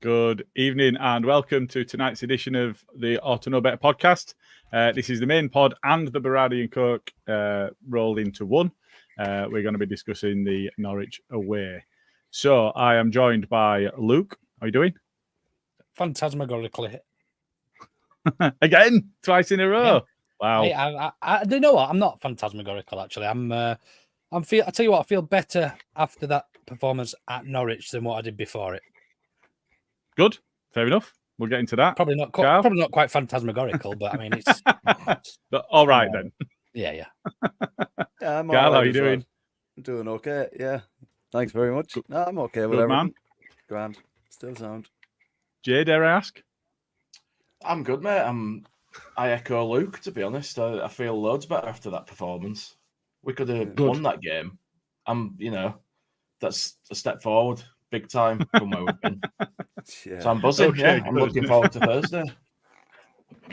Good evening and welcome to tonight's edition of the Ought to Know Better podcast. This is the main pod and the Berardi and Coke rolled into one. We're going to be discussing the Norwich away. So I am joined by Luke. How are you doing? Phantasmagorically. Again, twice in a row. Yeah. Wow. I don't know what. I'm not phantasmagorical actually. I tell you what, I feel better after that performance at Norwich than what I did before it. Good. Fair enough. We'll get into that. Probably not quite phantasmagorical, but I mean it's but all right then. Yeah. I'm Carl, how are you as doing? well. I'm doing okay. Yeah. Thanks very much. Good. No, I'm okay with Good everything. man. Grand. Still sound. Jay, dare I ask? I'm good, mate. I echo Luke, to be honest. I feel loads better after that performance. We could have won that game. That's a step forward, big time from where we've been. Yeah. So I'm buzzing. Okay, I'm good. looking forward to Thursday.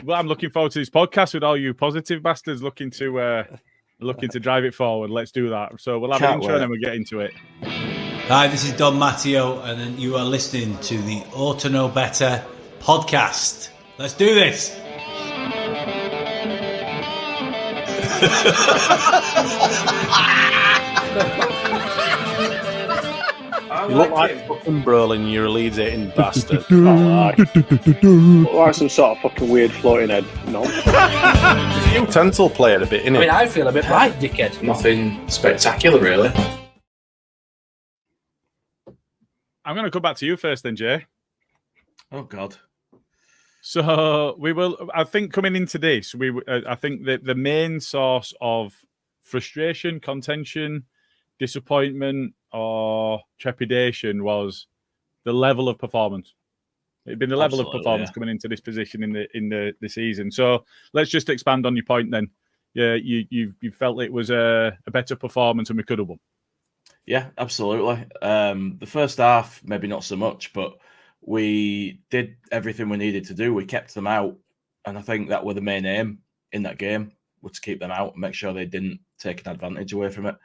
Well, I'm looking forward to this podcast with all you positive bastards looking to drive it forward. Let's do that. So we'll have an intro and then we'll get into it. Hi, this is Don Matteo, and you are listening to the Ought to Know Better podcast. Let's do this. You look like fucking Brolin, you're a Leeds eating bastard. Look like some sort of fucking weird floating head. No. You utensil player a bit, innit? I mean, I feel a bit right, dickhead. Nothing spectacular, really. I'm going to come back to you first then, Jay. Oh, God. So we will, I think coming into this, I think that the main source of frustration, contention, disappointment or trepidation was the level of performance. It'd been the level of performance coming into this position in the season. So let's just expand on your point then. Yeah, you felt it was a better performance and we could have won. Yeah, absolutely. The first half, maybe not so much, but we did everything we needed to do. We kept them out, and I think that were the main aim in that game, was to keep them out and make sure they didn't take an advantage away from it.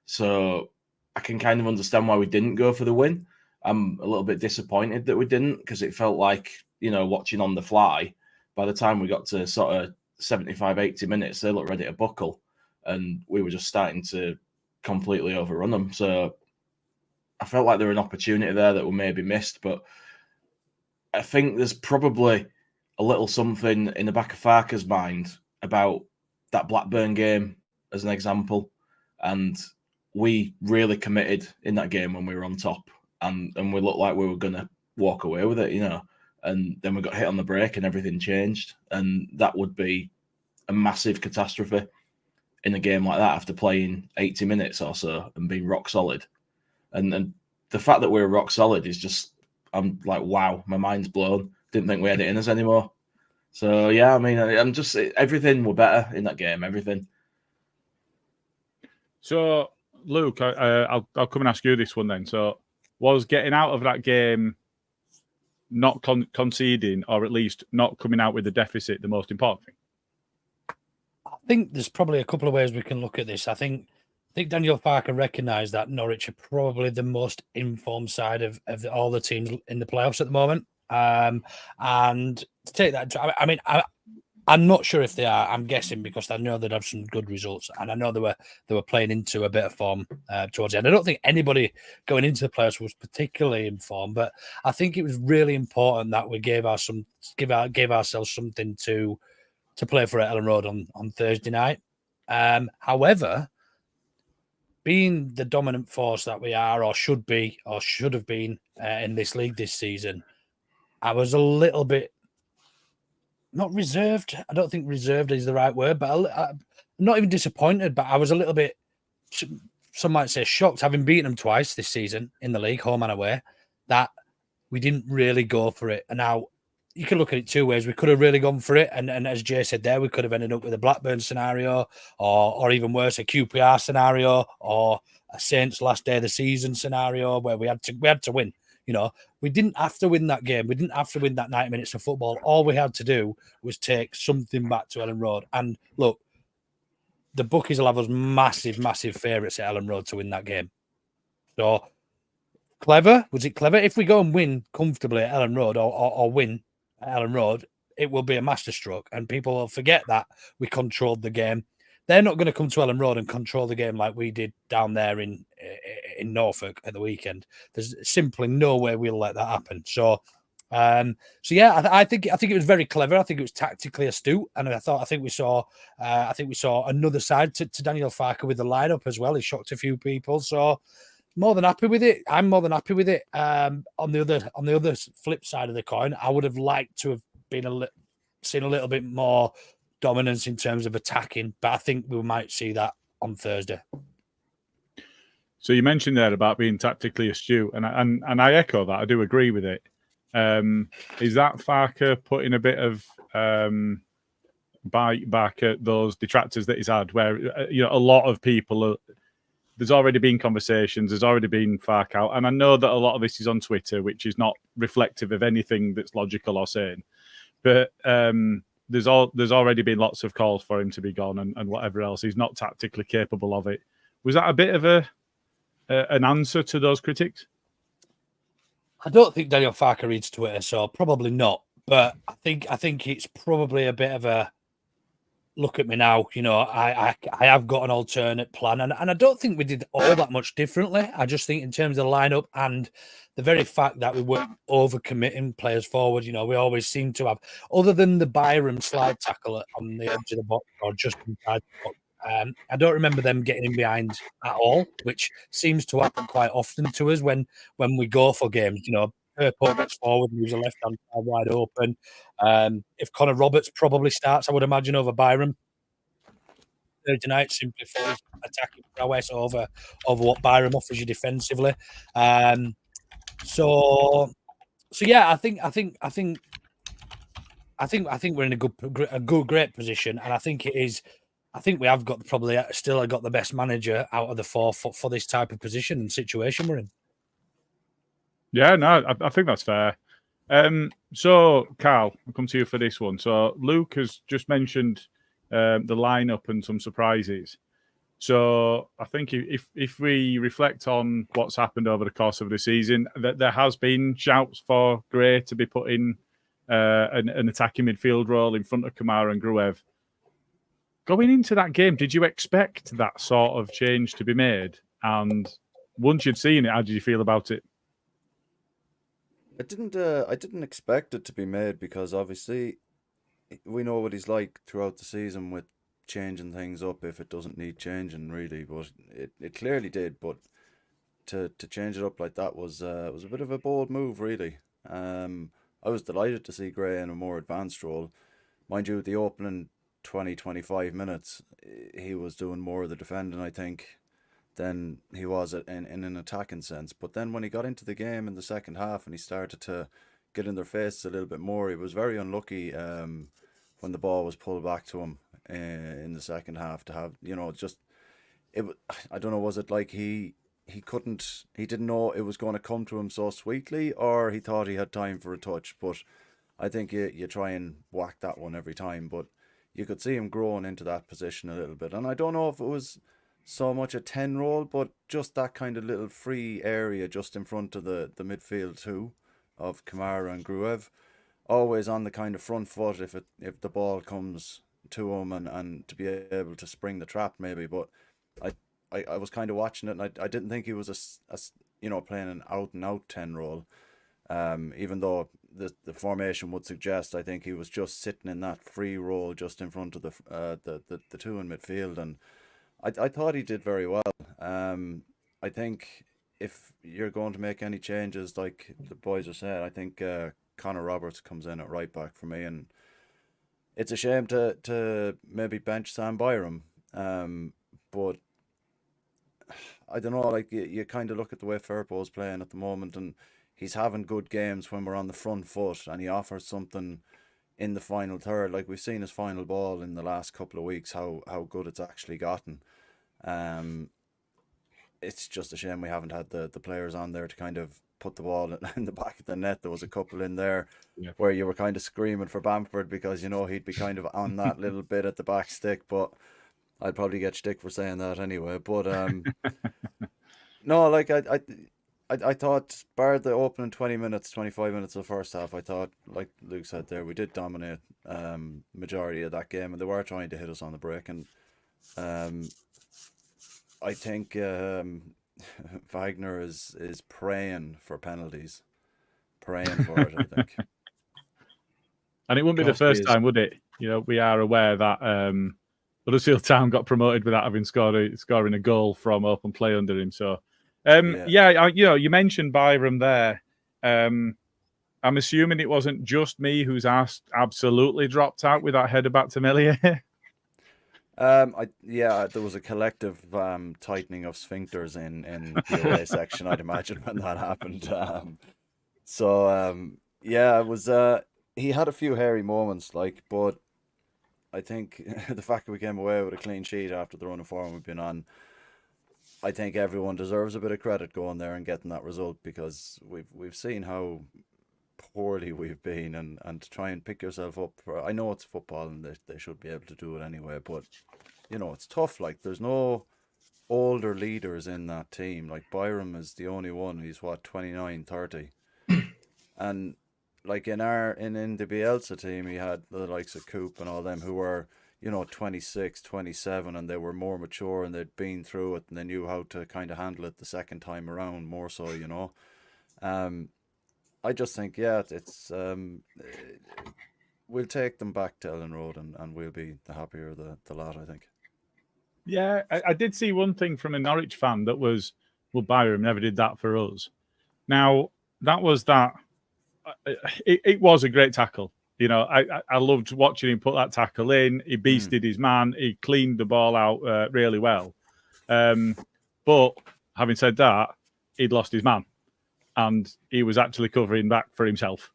So I can kind of understand why we didn't go for the win. I'm a little bit disappointed that we didn't, because it felt like, watching on the fly, by the time we got to sort of 75, 80 minutes, they looked ready to buckle, and we were just starting to completely overrun them. So I felt like there was an opportunity there that we maybe missed, but I think there's probably a little something in the back of Farke's mind about that Blackburn game as an example. And we really committed in that game when we were on top, and we looked like we were going to walk away with it, and then we got hit on the break and everything changed. And that would be a massive catastrophe in a game like that after playing 80 minutes or so and being rock solid. And the fact that we're rock solid is just, I'm like, wow, my mind's blown. Didn't think we had it in us anymore. So, yeah, I mean, I'm just, everything were better in that game, everything. So, Luke, I'll come and ask you this one then. So, was getting out of that game not conceding, or at least not coming out with a deficit, the most important thing? I think there's probably a couple of ways we can look at this. I think Daniel Farke recognised that Norwich are probably the most informed side of all the teams in the playoffs at the moment. And to take that, I mean, I'm not sure if they are. I'm guessing, because I know they'd have some good results, and I know they were playing into a bit of form towards the end. I don't think anybody going into the playoffs was particularly in form, but I think it was really important that we gave ourselves something to play for at Ellen Road on Thursday night. However, being the dominant force that we are, or should be, or should have been in this league this season, I was a little bit not reserved. I don't think reserved is the right word, but I'm not even disappointed, but I was a little bit, some might say, shocked, having beaten them twice this season in the league, home and away, that we didn't really go for it. And now you can look at it two ways. We could have really gone for it, and as Jay said there, we could have ended up with a Blackburn scenario, or even worse, a QPR scenario, or a Saints last day of the season scenario where we had to win. We didn't have to win that game. We didn't have to win that 90 minutes of football. All we had to do was take something back to Ellen Road. And look, the bookies will have us massive, massive favourites at Ellen Road to win that game. So clever? Was it clever? If we go and win comfortably at Ellen Road or win at Ellen Road, it will be a masterstroke, and people will forget that we controlled the game. They're not going to come to Ellen Road and control the game like we did down there in Norfolk at the weekend. There's simply no way we'll let that happen. So yeah, I think it was very clever. I think it was tactically astute, and I think we saw another side to Daniel Farke with the lineup as well. He shocked a few people. So more than happy with it. I'm more than happy with it. On the other flip side of the coin, I would have liked to have been seen a little bit more dominance in terms of attacking, but I think we might see that on Thursday. So you mentioned there about being tactically astute, and I echo that. I do agree with it. Is that Farke putting a bit of bite back at those detractors that he's had, where a lot of people there's already been conversations, there's already been Farke out, and I know that a lot of this is on Twitter, which is not reflective of anything that's logical or sane. But there's already been lots of calls for him to be gone and whatever else. He's not tactically capable of it. Was that a bit of an answer to those critics? I don't think Daniel Farke reads Twitter, so probably not. But I think it's probably a bit of a look at me now. I have got an alternate plan, and I don't think we did all that much differently. I just think in terms of the lineup and the very fact that we weren't overcommitting players forward, we always seem to have, other than the Byram slide tackle on the edge of the box or just inside the box, I don't remember them getting in behind at all, which seems to happen quite often to us when we go for games. Purple gets forward and leaves a left-hand side wide open. If Connor Roberts probably starts, I would imagine, over Byram Thursday night, simply for his attacking prowess over what Byram offers you defensively. So yeah, I think we're in a great position, and I think it is. I think we have got still got the best manager out of the four for this type of position and situation we're in. Yeah, no, I think that's fair. So, Carl, I'll come to you for this one. So, Luke has just mentioned the lineup and some surprises. So, I think if we reflect on what's happened over the course of the season, that there has been shouts for Gray to be put in an attacking midfield role in front of Kamara and Gruev. Going into that game, did you expect that sort of change to be made? And once you'd seen it, how did you feel about it? I didn't expect it to be made because obviously we know what he's like throughout the season with changing things up if it doesn't need changing, really. But it clearly did. But to change it up like that was a bit of a bold move, really. I was delighted to see Gray in a more advanced role. Mind you, the opening 20-25 minutes, he was doing more of the defending, I think, than he was in an attacking sense. But then when he got into the game in the second half and he started to get in their faces a little bit more, he was very unlucky when the ball was pulled back to him in the second half to have, I don't know, was it like he didn't know it was going to come to him so sweetly, or he thought he had time for a touch? But I think you try and whack that one every time, but you could see him growing into that position a little bit. And I don't know if it was so much a 10 role, but just that kind of little free area just in front of the midfield too of Kamara and Gruev, always on the kind of front foot if the ball comes to him and to be able to spring the trap maybe. But I was kind of watching it, and I didn't think he was playing an out and out 10 role, even though the formation would suggest. I think he was just sitting in that free role just in front of the two in midfield, and I thought he did very well. I think if you're going to make any changes, like the boys are saying, I think Connor Roberts comes in at right back for me, and it's a shame to maybe bench Sam Byram, but I don't know, like you kind of look at the way Firpo's playing at the moment, and he's having good games when we're on the front foot, and he offers something in the final third. Like we've seen his final ball in the last couple of weeks, how good it's actually gotten. It's just a shame we haven't had the players on there to kind of put the ball in the back of the net. There was a couple in there where you were kind of screaming for Bamford because he'd be kind of on that little bit at the back stick, but I'd probably get stick for saying that anyway. But no, like I I thought, bar the opening 20 minutes, 25 minutes of the first half, I thought, like Luke said there, we did dominate majority of that game, and they were trying to hit us on the break. And I think Wagner is praying for penalties. Praying for it, I think. And it wouldn't be the first time, would it? We are aware that Huddersfield Town got promoted without having scoring a goal from open play under him. So, you mentioned Byram there. I'm assuming it wasn't just me who's absolutely dropped out with that header back to Meslier. There was a collective tightening of sphincters in the away section, I'd imagine, when that happened. It was. He had a few hairy moments, but I think the fact that we came away with a clean sheet after the run of form we've been on, I think everyone deserves a bit of credit going there and getting that result, because we've seen how poorly we've been, and to try and pick yourself up I know it's football and they should be able to do it anyway, but it's tough. Like, there's no older leaders in that team. Like, Byram is the only one. He's 29, 30. And like in the Bielsa team, he had the likes of Coop and all them who were 26, 27, and they were more mature and they'd been through it and they knew how to kind of handle it the second time around more so. I just think it's we'll take them back to Ellen Road and we'll be the happier the lot, I think. Yeah, I did see one thing from a Norwich fan that was, well, Byram never did that for us. Now, that was that. It was a great tackle. I loved watching him put that tackle in. He beasted his man. He cleaned the ball out really well. But having said that, he'd lost his man, and he was actually covering back for himself.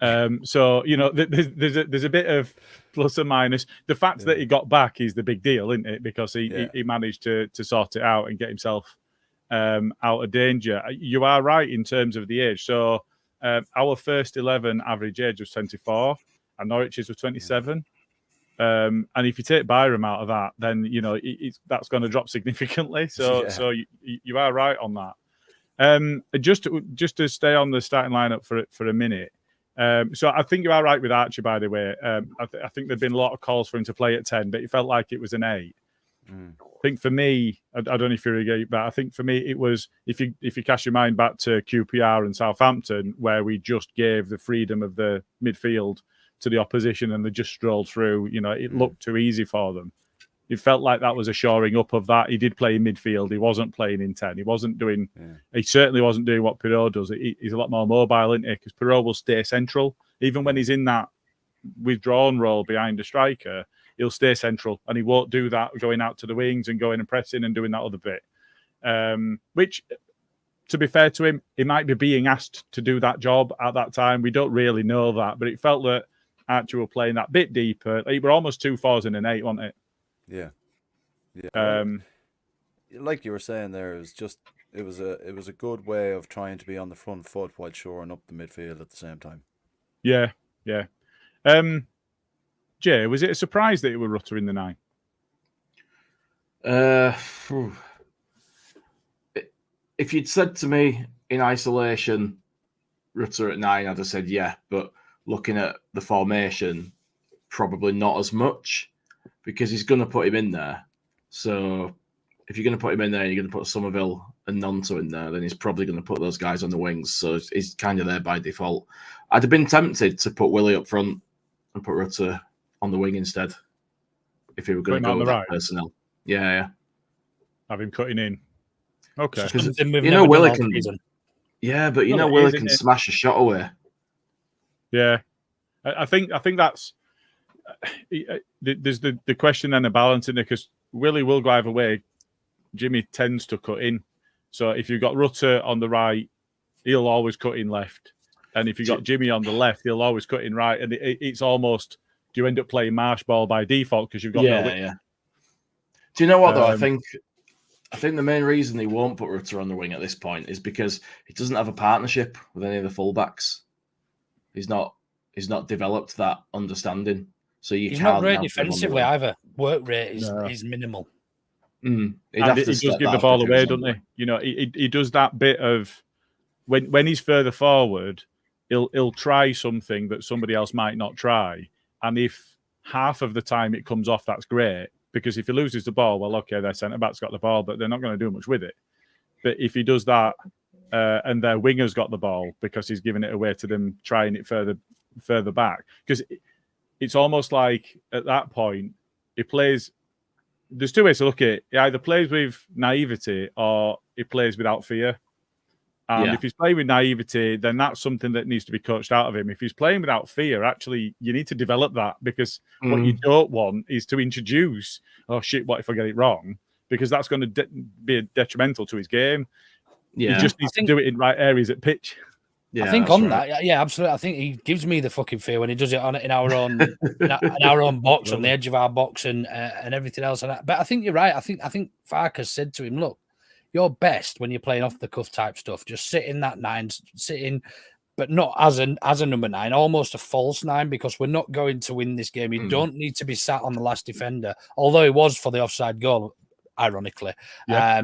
So there's a bit of plus and minus. The fact that he got back is the big deal, isn't it? Because he managed to sort it out and get himself out of danger. You are right in terms of the age. So our first 11 average age was 24, and Norwich's was 27. And if you take Byram out of that, then that's going to drop significantly. So you are right on that. Just to stay on the starting lineup for a minute. So I think you are right with Archie, by the way. I think there'd been a lot of calls for him to play at 10, but it felt like it was an 8. I think for me, I don't know if you agree, but I think for me it was, if you cast your mind back to QPR and Southampton, where we just gave the freedom of the midfield to the opposition and they just strolled through. It looked too easy for them. It felt like that was a shoring up of that. He did play in midfield. He wasn't playing in 10. He wasn't doing. He certainly wasn't doing what Pirot does. He's a lot more mobile, isn't he? Because Pirot will stay central, even when he's in that withdrawn role behind a striker. He'll stay central, and he won't do that going out to the wings and going and pressing and doing that other bit. Which, to be fair to him, he might be being asked to do that job at that time. We don't really know that, but it felt that Archie were playing that bit deeper. He were almost 2 4s in an 8, wasn't it? Yeah. Like you were saying there, it was a good way of trying to be on the front foot while shoring up the midfield at the same time. Yeah. Jay, was it a surprise that it were Rutter in the 9? If you'd said to me in isolation, Rutter at 9, I'd have said yeah. But looking at the formation, probably not as much, because he's going to put him in there. So if you're going to put him in there and you're going to put Somerville and Nonto in there, then he's probably going to put those guys on the wings. So he's kind of there by default. I'd have been tempted to put Willie up front and put Rutter on the wing instead, if he were going to go with that personnel. Yeah. Have him cutting in. Okay. Willie can. Yeah, but Willie can smash a shot away. Yeah, I think that's. There's the question then of balancing it, because Willie will go either way. Jimmy tends to cut in, so if you've got Rutter on the right, he'll always cut in left, and if you've got Jimmy on the left, he'll always cut in right, and it's almost. Do you end up playing marsh ball by default because you've got no width? Yeah. Do you know what though? I think the main reason he won't put Rutter on the wing at this point is because he doesn't have a partnership with any of the fullbacks. He's not developed that understanding. So he's not great defensively either. Work rate is minimal. He does give the ball away, doesn't he? He does that bit of when he's further forward, he'll try something that somebody else might not try, and if half of the time it comes off, that's great, because if he loses the ball, well, okay, their centre back's got the ball, but they're not going to do much with it. But if he does that, and their winger's got the ball because he's giving it away to them, trying it further back, because it's almost like at that point he plays. There's two ways to look at it. He either plays with naivety or he plays without fear. And if he's playing with naivety, then that's something that needs to be coached out of him. If he's playing without fear, actually, you need to develop that, because what you don't want is to introduce, oh shit, what if I get it wrong? Because that's going to be detrimental to his game. Yeah. He just needs to do it in right areas at pitch. Yeah, I think that's on right. that, yeah, absolutely. I think he gives me the fucking fear when he does it in our own in our own box, on the edge of our box, and everything else. But I think you're right. I think Farkas said to him, "Look, you're best when you're playing off the cuff type stuff. Just sit in that 9, sit in, but not as a number 9, almost a false 9, because we're not going to win this game. You don't need to be sat on the last defender, although it was for the offside goal, ironically. Yeah.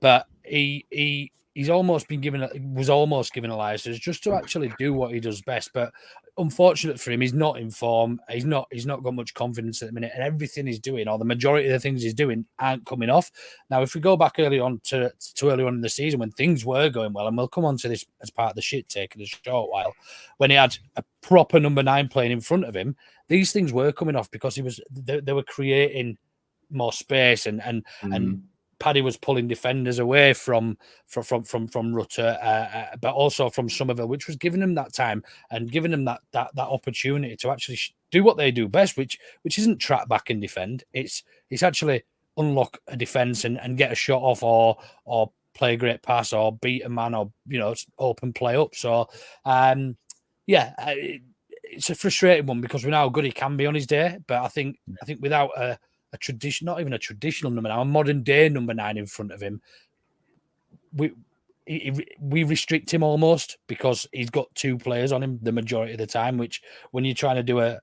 But he's almost been given a license just to actually do what he does best. But unfortunate for him, he's not in form. He's not got much confidence at the minute, and everything he's doing, or the majority of the things he's doing, aren't coming off. Now, if we go back early on to early on in the season when things were going well, and we'll come on to this as part of the shit take in a short while, when he had a proper number 9 playing in front of him, these things were coming off because they were creating more space, and Paddy was pulling defenders away from Rutter, but also from Somerville, which was giving them that time and giving them that opportunity to actually do what they do best, which isn't track back and defend. It's actually unlock a defense and get a shot off, or play a great pass, or beat a man, or open play up. So it's a frustrating one, because we know how good he can be on his day, but I think without a tradition, not even a traditional number 9, a modern day number 9 in front of him, we restrict him almost, because he's got 2 players on him the majority of the time, which when you're trying to do a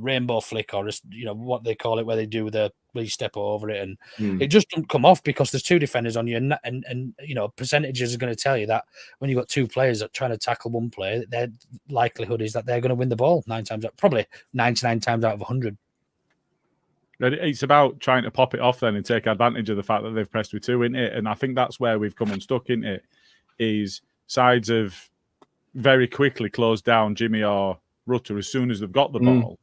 rainbow flick, or what they call it, where you step over it, and it just doesn't come off because there's 2 defenders on you, and percentages are going to tell you that when you've got 2 players that are trying to tackle one player, their likelihood is that they're going to win the ball 9 times out, probably 99 times out of 100. It's about trying to pop it off then and take advantage of the fact that they've pressed with 2, isn't it? And I think that's where we've come unstuck, isn't it? Is sides have very quickly closed down Jimmy or Rutter as soon as they've got the ball.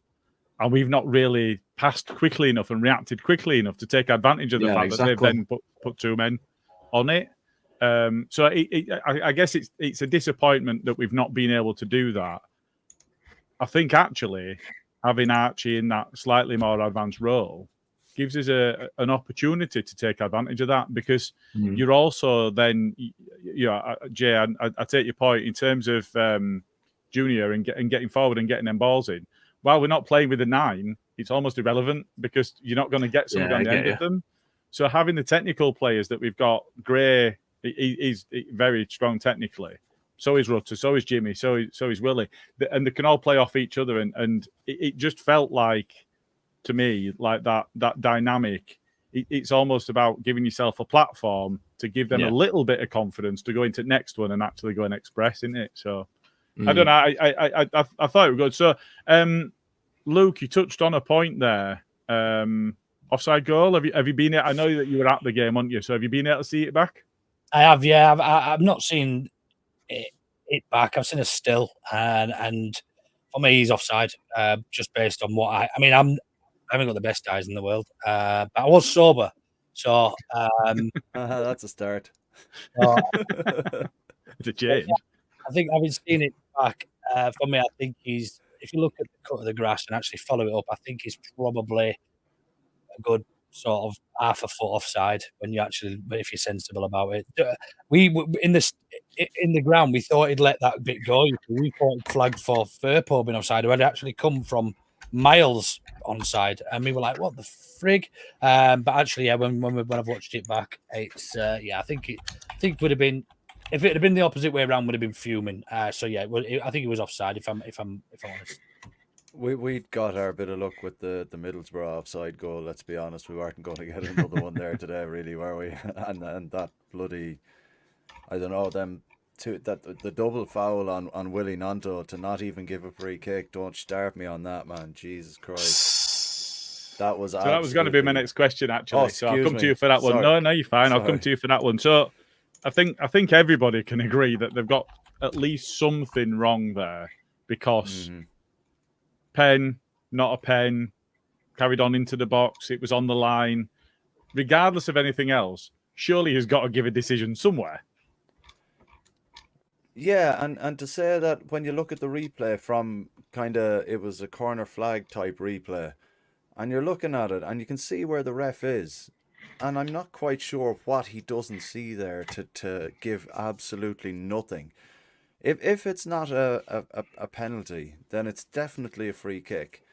And we've not really passed quickly enough and reacted quickly enough to take advantage of the fact that they've then put 2 men on it. So I guess it's a disappointment that we've not been able to do that. I think actually having Archie in that slightly more advanced role gives us an opportunity to take advantage of that, because you're also then, Jay, I take your point in terms of Junior and getting forward and getting them balls in. While we're not playing with a 9, it's almost irrelevant, because you're not going to get somebody on the end of them. So having the technical players that we've got, Gray, he's very strong technically. So is Rutter, so is Jimmy, so is Willie. And they can all play off each other. And it just felt like, to me, like that dynamic. It's almost about giving yourself a platform to give them a little bit of confidence to go into the next one and actually go and express, isn't it? So I don't know. I thought it was good. So Luke, you touched on a point there. Offside goal. Have you been? I know that you were at the game, weren't you? So have you been able to see it back? I have, yeah. I've not seen it back. I've seen a still, and for me, he's offside. Just based on what I haven't got the best eyes in the world, but I was sober, so that's a start. It's a change. I think having seen it back, for me, I think he's. If you look at the cut of the grass and actually follow it up, I think he's probably a good sort of half a foot offside if you're sensible about it. We in the ground, we thought he'd let that bit go. We thought he'd flagged for Firpo being offside, who had actually come from miles onside, and we were like, "What the frig?" But actually, yeah, when I've watched it back, it's I think it would have been, if it had been the opposite way around, would have been fuming. So yeah, I think it was offside. If I'm honest. We got our bit of luck with the Middlesbrough offside goal. Let's be honest, we weren't going to get another one there today, really, were we? And that bloody, I don't know, them the double foul on Willie Nanto to not even give a free kick. Don't start me on that, man. Jesus Christ. That was that was going to be my next question, actually. Oh, so I'll come excuse to me. you for that one. Sorry. No, you're fine. I'll Sorry. come to you for that one. So I think everybody can agree that they've got at least something wrong there, because pen, not a pen, carried on into the box. It was on the line. Regardless of anything else, surely he's got to give a decision somewhere. Yeah, and to say that when you look at the replay from it was a corner flag type replay, and you're looking at it and you can see where the ref is, and I'm not quite sure what he doesn't see there to give absolutely nothing. If it's not a penalty, then it's definitely a free kick.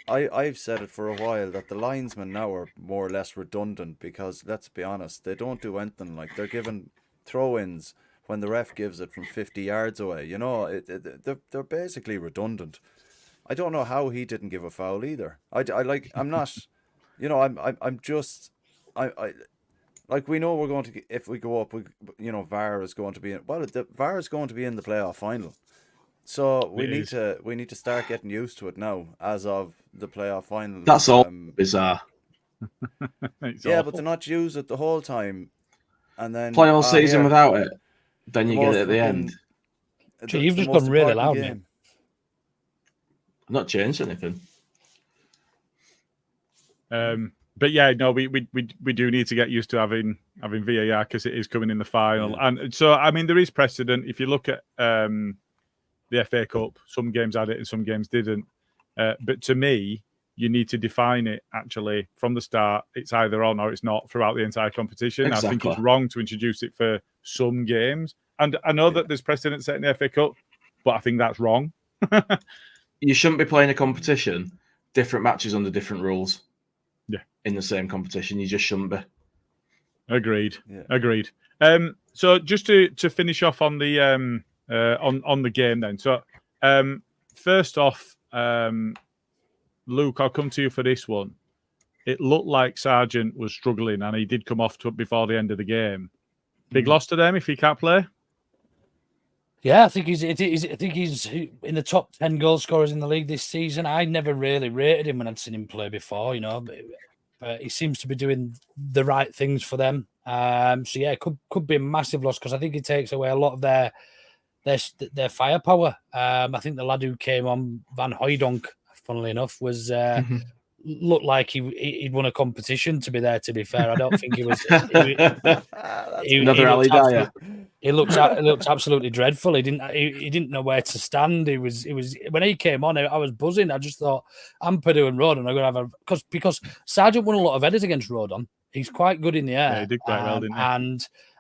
I've said it for a while that the linesmen now are more or less redundant, because let's be honest, they don't do anything. Like, they're given throw-ins when the ref gives it from 50 yards away. You know, they're basically redundant. I don't know how he didn't give a foul either. I'm not, you know, like, we know we're going to, if we go up, VAR is going to be in, the VAR is going to be in the playoff final. So we need to start getting used to it now, as of the playoff final. That's all bizarre. Yeah, but to not use it the whole time, and then play all season without it, then you get it at the end. You've just gone really loud, mate. I've not changed anything. But yeah, no, we do need to get used to having VAR, because it is coming in the final, and so I mean there is precedent. If you look at the FA Cup, some games had it and some games didn't. But to me, you need to define it actually from the start. It's either on or it's not throughout the entire competition. Exactly. I think it's wrong to introduce it for some games. And I know that there's precedent set in the FA Cup, but I think that's wrong. You shouldn't be playing a competition, different matches under different rules. Yeah. In the same competition. You just shouldn't be. Agreed. Yeah. Agreed. So just to finish off on the on the game then. So first off, Luke, I'll come to you for this one. It looked like Sargent was struggling, and he did come off before the end of the game. Big loss to them if he can't play. Yeah, I think he's in the top 10 goal scorers in the league this season. I never really rated him when I'd seen him play before, you know, but he seems to be doing the right things for them. So yeah, it could be a massive loss, because I think it takes away a lot of their firepower. I think the lad who came on, Van Hooijdonk, funnily enough, was looked like he'd won a competition to be there. To be fair, I don't think he was. Another Ali Dyer. He looked absolutely dreadful. He didn't know where to stand. He was when he came on, I was buzzing. I just thought, Ampadu and Rodon are going to have because Sargent won a lot of headers against Rodon. He's quite good in the air. Yeah, he did quite well, didn't he?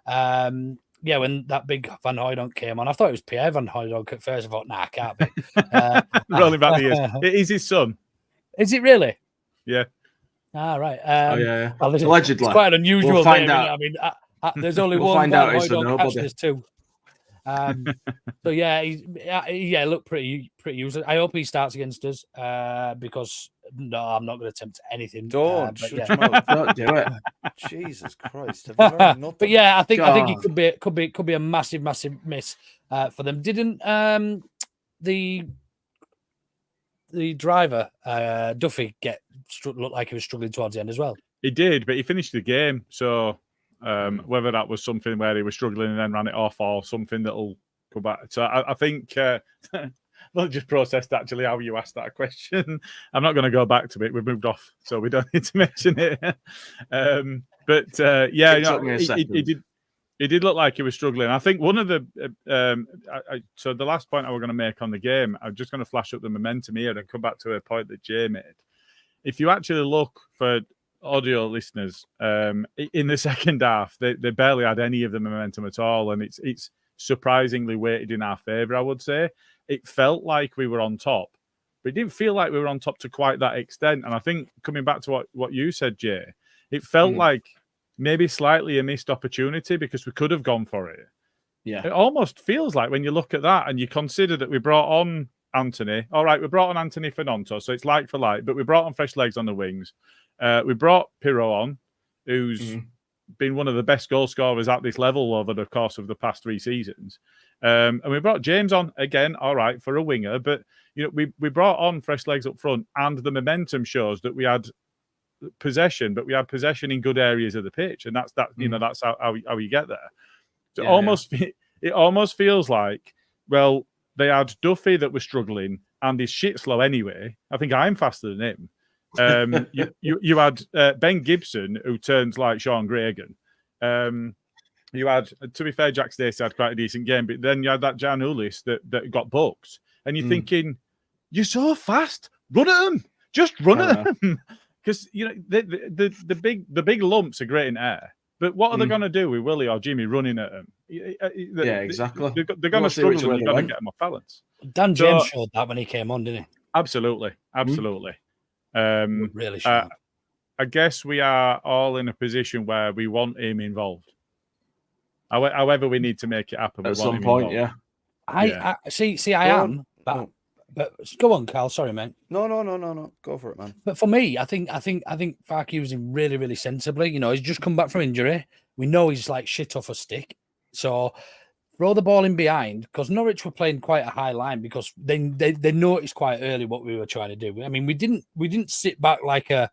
And yeah, when that big Van Hooijdonk came on, I thought it was Pierre Van Hooijdonk at first. I thought, nah, it can't be. Rolling back the years. It is his son. Is it really? Yeah. Ah, right. Yeah. Well, Allegedly. It's quite an unusual We'll find name. out. I mean, there's only We'll one find Van out it's for Hooijdonk. nobody. Actually, there's two. So yeah, look pretty useless. I hope he starts against us because no, I'm not going to attempt anything. Don't but shut yeah. your mouth. Don't do it. Jesus Christ! Have you learned nothing? But yeah, I think God. it could be a massive miss for them. Didn't the driver Duffy look like he was struggling towards the end as well? He did, but he finished the game. So whether that was something where he was struggling and then ran it off, or something that'll come back. So I think we'll just process actually how you asked that question. I'm not going to go back to it. We've moved off, so we don't need to mention it. Yeah, he did look like he was struggling. I think one of the so the last point I was going to make on the game, I'm just going to flash up the momentum here and come back to a point that Jay made. If you actually look for audio listeners, in the second half, they barely had any of the momentum at all, and it's surprisingly weighted in our favour, I would say. It felt like we were on top, but it didn't feel like we were on top to quite that extent. And I think coming back to what you said, Jay, it felt like maybe slightly a missed opportunity because we could have gone for it. Yeah. It almost feels like when you look at that and you consider that we brought on Anthony. All right, we brought on Anthony Fernando, so it's like for like, but we brought on fresh legs on the wings. We brought Pirro on, who's been one of the best goal scorers at this level over the course of the past 3 seasons. And we brought James on again, all right, for a winger, but we brought on fresh legs up front, and the momentum shows that we had possession, but we had possession in good areas of the pitch, and that's that's how you get there. So it almost feels like, well, they had Duffy that was struggling, and he's shit slow anyway. I think I'm faster than him. You had Ben Gibson, who turns like Sean Gregan. You had, to be fair, Jack Stacey had quite a decent game, but then you had that Jan Ulis that got booked, and you're thinking, you're so fast, run at him, just run at him, because the big lumps are great in air, but what are they going to do with Willie or Jimmy running at him? Exactly. They're going to struggle, and you've got to get them off balance. Dan James showed that when he came on, didn't he? Absolutely. Really showed. I guess we are all in a position where we want him involved. However, we need to make it happen. At some point, involved. I am. But go on, Carl. Sorry, mate. No. Go for it, man. But for me, I think Farke used him really, really sensibly. He's just come back from injury. We know he's like shit off a stick. So throw the ball in behind, because Norwich were playing quite a high line, because they noticed quite early what we were trying to do. I mean, we didn't sit back like a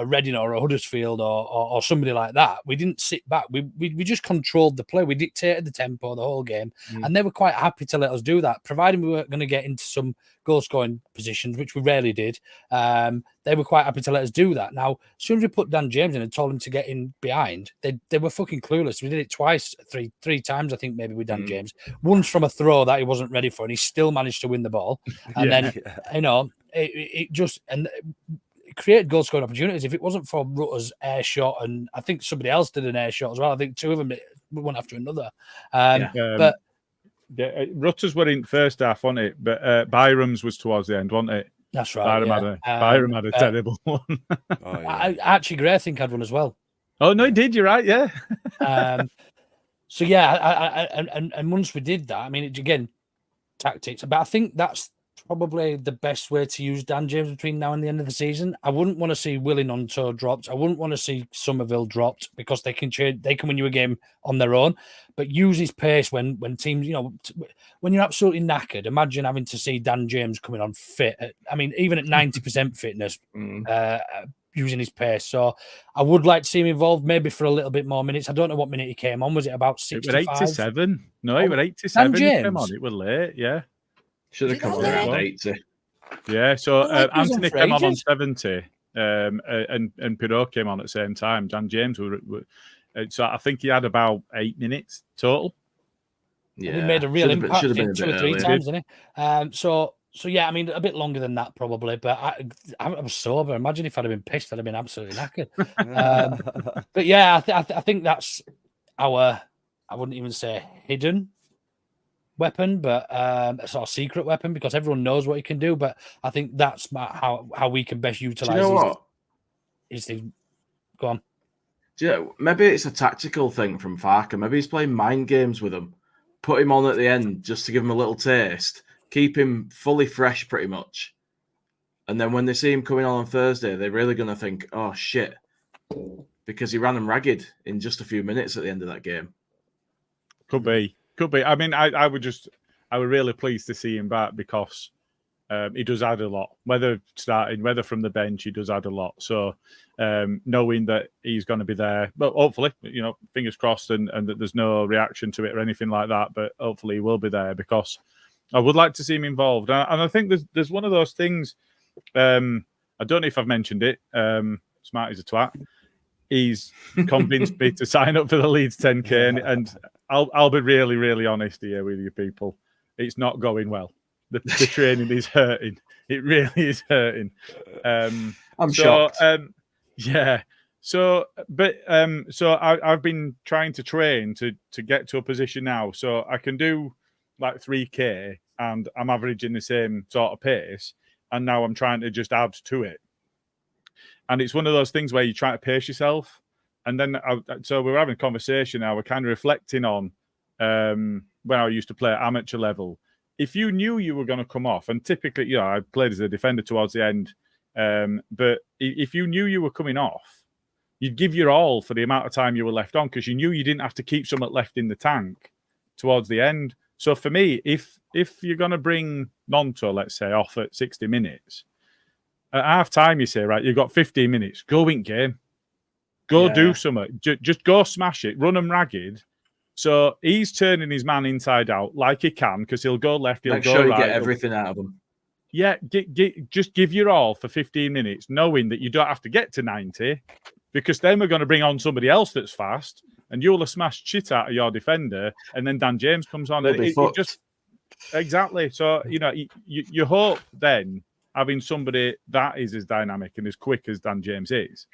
Reading or a Huddersfield or somebody like that. We didn't sit back. We just controlled the play. We dictated the tempo the whole game, and they were quite happy to let us do that, providing we weren't going to get into some goal scoring positions, which we rarely did. They were quite happy to let us do that. Now, as soon as we put Dan James in and told him to get in behind, they were fucking clueless. We did it twice, three times, I think, maybe with Dan James. Once from a throw that he wasn't ready for, and he still managed to win the ball. And then it just created goal scoring opportunities. If it wasn't for Rutter's air shot, and I think somebody else did an air shot as well, I think two of them one after another. But Rutter's were in first half, wasn't it? But Byram's was towards the end, wasn't it? That's right. Byram had a terrible one. Archie Gray, I think, had one as well. Oh no, he did. You're right. Yeah. So yeah, and once we did that, I mean, again, tactics. But I think that's probably the best way to use Dan James between now and the end of the season. I wouldn't want to see Willie Nonto dropped. I wouldn't want to see Somerville dropped, because they can win you a game on their own. But use his pace when teams, when you're absolutely knackered. Imagine having to see Dan James coming on fit. I mean, even at 90% fitness, using his pace. So I would like to see him involved, maybe for a little bit more minutes. I don't know what minute he came on. Was it about 65? It was 87. No, it was 87. Dan James? He came on. It was late. Yeah. Should have come on around 80. Yeah, so Anthony came on ages. 70, and Pirot came on at the same time. Dan James so I think he had about 8 minutes total. Yeah, he made a real impact 2 or 3 times, didn't he? So yeah, I mean, a bit longer than that probably. But I was sober. Imagine if I'd have been pissed, I'd have been absolutely knackered. But yeah, I think that's our, I wouldn't even say hidden weapon, but it's our secret weapon, because everyone knows what he can do. But I think that's how we can best utilize. Do you know what? Go on. Maybe it's a tactical thing from Farke. Maybe he's playing mind games with him. Put him on at the end just to give him a little taste. Keep him fully fresh, pretty much. And then when they see him coming on Thursday, they're really going to think, "Oh shit," because he ran them ragged in just a few minutes at the end of that game. Could be. I mean, I was really pleased to see him back, because he does add a lot. Whether starting, whether from the bench, he does add a lot. So knowing that he's going to be there, but hopefully, fingers crossed, and that there's no reaction to it or anything like that. But hopefully, he will be there, because I would like to see him involved. And I think there's one of those things. I don't know if I've mentioned it. Smart is a twat. He's convinced me to sign up for the Leeds 10K, and I'll be really, really honest here with you people. It's not going well. The training is hurting. It really is hurting. I'm shocked. Yeah. So I've been trying to train to get to a position now, so I can do like 3K, and I'm averaging the same sort of pace. And now I'm trying to just add to it. And it's one of those things where you try to pace yourself. And then, so we're having a conversation now. We're kind of reflecting on when I used to play at amateur level. If you knew you were going to come off, and typically, I played as a defender towards the end, but if you knew you were coming off, you'd give your all for the amount of time you were left on because you knew you didn't have to keep something left in the tank towards the end. So for me, if you're going to bring Nonto, let's say, off at 60 minutes, at half time, you say, right, you've got 15 minutes, go win game. Go do something. Just go smash it. Run them ragged. So he's turning his man inside out like he can because he'll go left, he'll Make go sure you right. get everything out of him. Yeah, just give your all for 15 minutes, knowing that you don't have to get to 90 because then we're going to bring on somebody else that's fast and you'll have smashed shit out of your defender and then Dan James comes on. And it just exactly. So, you hope then having somebody that is as dynamic and as quick as Dan James is,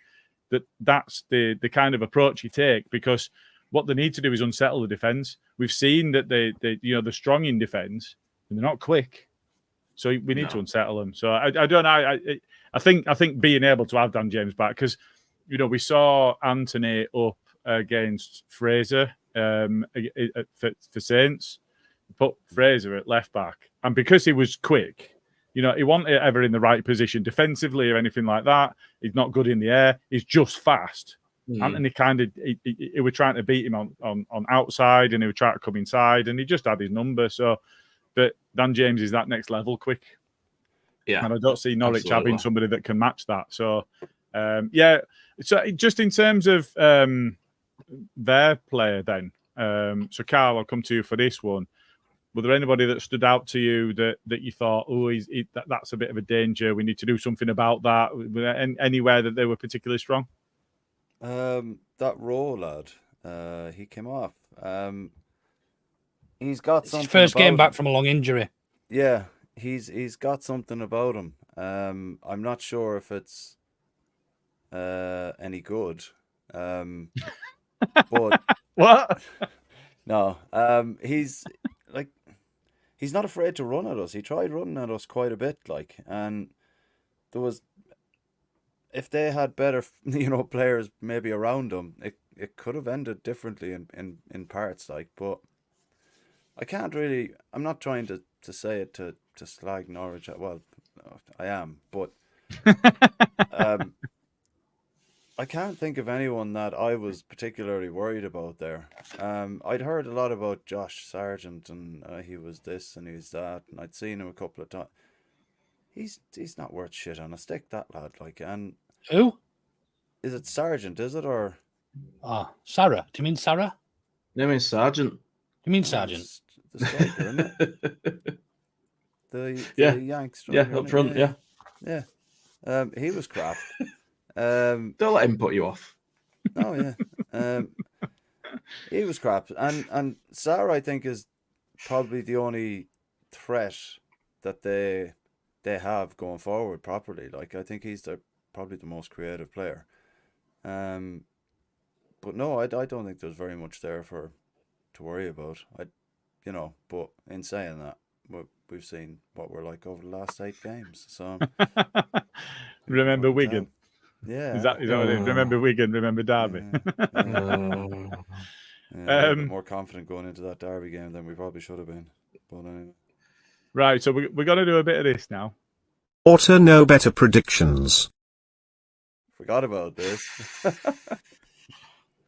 that's the kind of approach you take because what they need to do is unsettle the defence. We've seen that they're strong in defence and they're not quick. So we need to unsettle them. So I don't know. I think being able to have Dan James back because we saw Anthony up against Fraser for Saints, put Fraser at left back, and because he was quick, he wasn't ever in the right position defensively or anything like that. He's not good in the air. He's just fast. Anthony kind of he was trying to beat him on outside, and he would try to come inside, and he just had his number. So. But Dan James is that next level quick. Yeah. And I don't see Norwich having somebody that can match that. So, So just in terms of their player then, so Carl, I'll come to you for this one. Were there anybody that stood out to you that you thought, that's a bit of a danger, we need to do something about that? Was there anywhere that they were particularly strong? That Rowe lad, he came off. He's got something. His first game back him. from a long injury. Yeah, he's got something about him. I'm not sure if it's any good. But what? No. He's not afraid to run at us. He tried running at us quite a bit, and there was. If they had better, players maybe around him, it could have ended differently in parts, but. I can't really. I'm not trying to say it to slag Norwich. Well, I am, but I can't think of anyone that I was particularly worried about there. I'd heard a lot about Josh Sargent and he was this and he's that, and I'd seen him a couple of times. He's not worth shit on a stick, that lad. And who is it? Sargent? Is it or? Sarah? Do you mean Sarah? No, I mean Sargent. You mean Sargent? The striker, isn't it? The Yank striker. Yeah, up front, yeah. He was crap. Don't let him put you off. Oh yeah. He was crap. And Sarah, I think, is probably the only threat that they have going forward properly. I think he's probably the most creative player. But no, I don't think there's very much there to worry about. But in saying that, we've seen what we're like over the last 8 games. So remember Wigan? Yeah. Is that what it is? Remember Wigan? Remember Derby? Yeah, more confident going into that Derby game than we probably should have been. But anyway. Right, so we're going to do a bit of this now. Auto know better predictions. Forgot about this.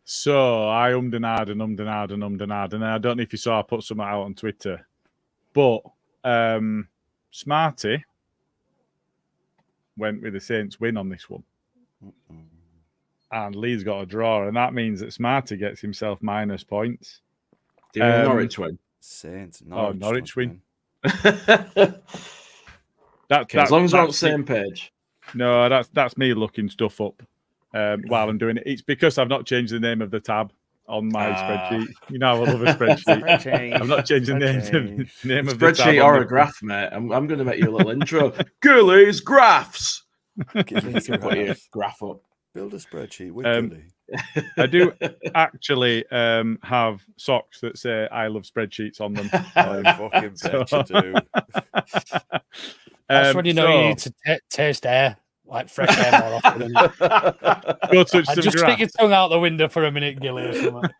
So I and ahhed, and I don't know if you saw I put something out on Twitter, but Smarty went with the Saints win on this one. And Leeds got a draw, and that means that Smarty gets himself minus points. Do you mean Norwich win? Saints. Norwich win. As long as we're on the same page. No, that's me looking stuff up while I'm doing it. It's because I've not changed the name of the tab on my spreadsheet. I love a spreadsheet. I'm not changing the name of the tab. Spreadsheet or a graph, mate. I'm going to make you a little intro. Gilly's Graphs. Gilly's Put your graph up. Build a spreadsheet with Gilly. I do actually have socks that say I love spreadsheets on them. I fucking bet you do. That's when you know you need to taste air, like fresh air more often. Go touch some just grass. stick your tongue out the window for a minute, Gilly, or something.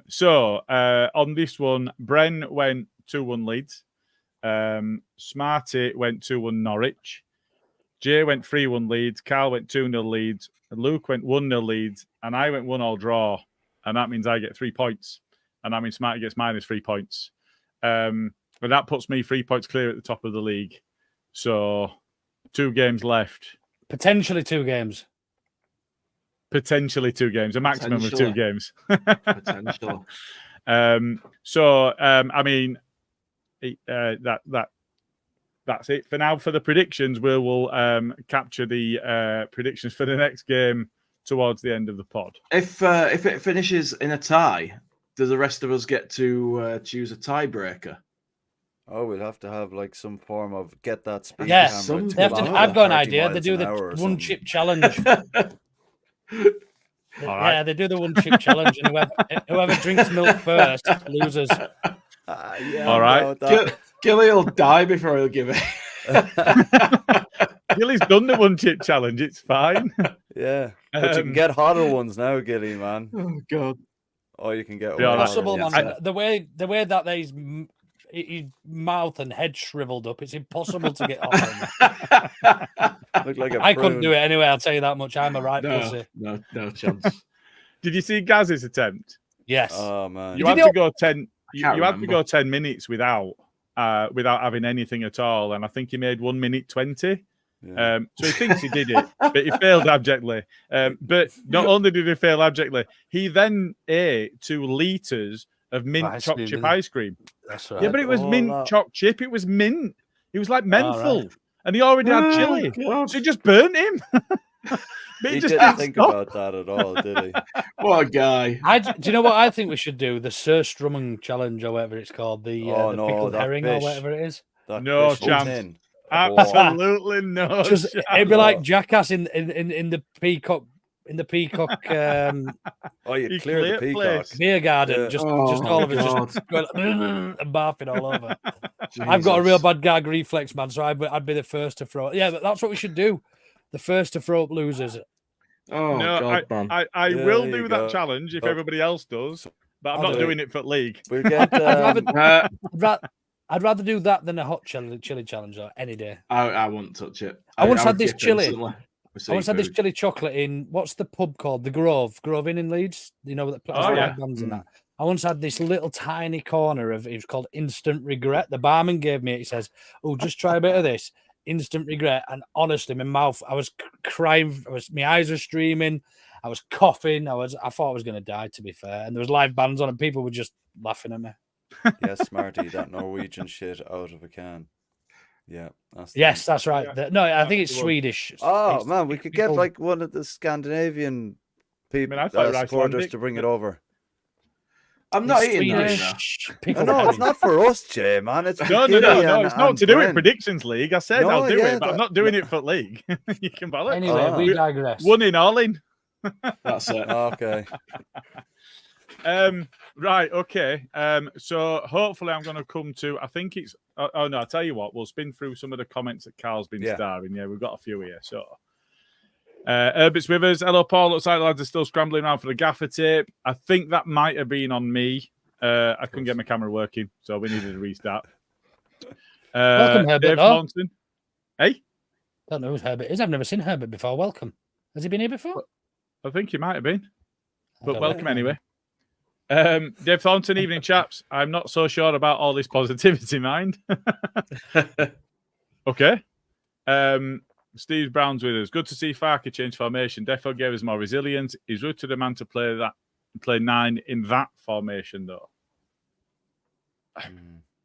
So on this one, Bren went 2-1 Leeds. Smarty went 2-1 Norwich. Jay went 3-1 Leeds, Carl went 2-0 Leeds, and Luke went 1-0 Leeds, and I went 1-all draw. And that means I get 3 points. And that means Smarty gets minus 3 points. But that puts me 3 points clear at the top of the league. So 2 games left. Potentially 2 games. Potentially 2 games. A maximum of 2 games. Potentially. I mean, that's it for now for the predictions. We will capture the predictions for the next game towards the end of the pod. If it finishes in a tie, do the rest of us get to choose a tiebreaker? Oh, we'll have to have like some form of get that speed Yes, camera. I've got an idea. They do the one chip challenge. Yeah, they do the one chip challenge, and whoever drinks milk first loses. All right. Gilly will die before he'll give it. Gilly's done the one chip challenge. It's fine. Yeah, but you can get hotter ones now, Gilly, man. Oh God. Or you can get impossible, man. The way that his mouth and head shriveled up, it's impossible to get hot. Look like I couldn't do it anyway. I'll tell you that much. I'm a pussy. No chance. Did you see Gaz's attempt? Yes. Oh man, you had to go 10. You had to go 10 minutes without having anything at all, and I think he made 1 minute 20. Yeah. So he thinks he did it, but he failed abjectly. But not only did he fail abjectly, he then ate 2 liters of mint choc chip ice cream. That's right. Yeah, but it was mint choc chip. It was mint. It was like menthol, and he already had chili, so it just burnt him. But he just didn't think about that at all, did he? What a guy! Do you know what I think we should do? The Sir Strumman challenge, or whatever it's called, the pickled herring, or whatever it is. No chance. Absolutely no. It'd be like Jackass in the peacock. In the peacock, you clear the peacock beer garden, just all of it just going and barfing all over. I've got a real bad gag reflex, man. So I'd be the first to throw. Yeah, but that's what we should do. The first to throw up loses. Oh no, God, man. I will do that challenge if everybody else does, but I'm not doing it for league. We'll get. I'd rather do that than a hot chili challenge any day. I won't touch it. I once had this chili. I once had this chili chocolate in what's the pub called? The Grove Inn in Leeds. You know that bands in that. I once had this little tiny corner of it was called Instant Regret. The barman gave me it. He says, "Oh, just try a bit of this." Instant regret, and honestly, my mouth, I was crying. My eyes were streaming. I was coughing. I thought I was going to die. To be fair, and there was live bands on, and people were just laughing at me. Yeah, Smarty, that Norwegian shit out of a can. Yeah, that's right. Yeah. I think it's Swedish. Oh man, we could get like one of the Scandinavian people supporters to bring it over. I'm not eating that. No, it's not for us, Jay, man. It's no. It's not to do it Predictions League. I said I'll do it, but I'm not doing it for League. You can ballot. Anyway, we digress. 1 in, all in. That's it. Okay. Right. Okay. So hopefully I'm going to come to. I think it's. Oh no! I tell you what. We'll spin through some of the comments that Carl's been starring. Yeah, we've got a few here. So. Herbert's with us. Hello, Paul. Looks like the lads are still scrambling around for the gaffer tape. I think that might have been on me. I couldn't get my camera working, so we needed a restart. Welcome, Herbert. Dave Thornton. Hey? Don't know who Herbert is. I've never seen Herbert before. Welcome. Has he been here before? I think he might have been. But welcome anyway. Dave Thornton, evening, chaps. I'm not so sure about all this positivity, mind. Okay. Steve Brown's with us. Good to see Farker change formation. Defo gave us more resilience. He's rude to the man to play 9 in that formation, though.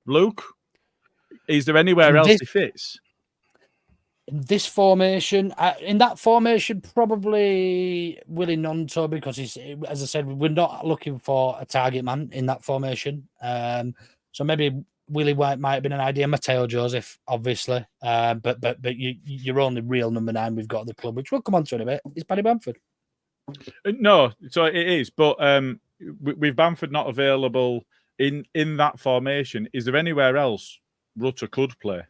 Luke, is there anywhere else he fits? In this formation, in that formation, probably Willie Nonto, because he's, as I said, we're not looking for a target man in that formation. So maybe Willie White might have been an idea. Matteo Joseph, obviously, but your only real number 9 we've got at the club, which we'll come on to in a bit, is Paddy Bamford. No, so it is, but with Bamford not available in that formation, is there anywhere else Rutter could play?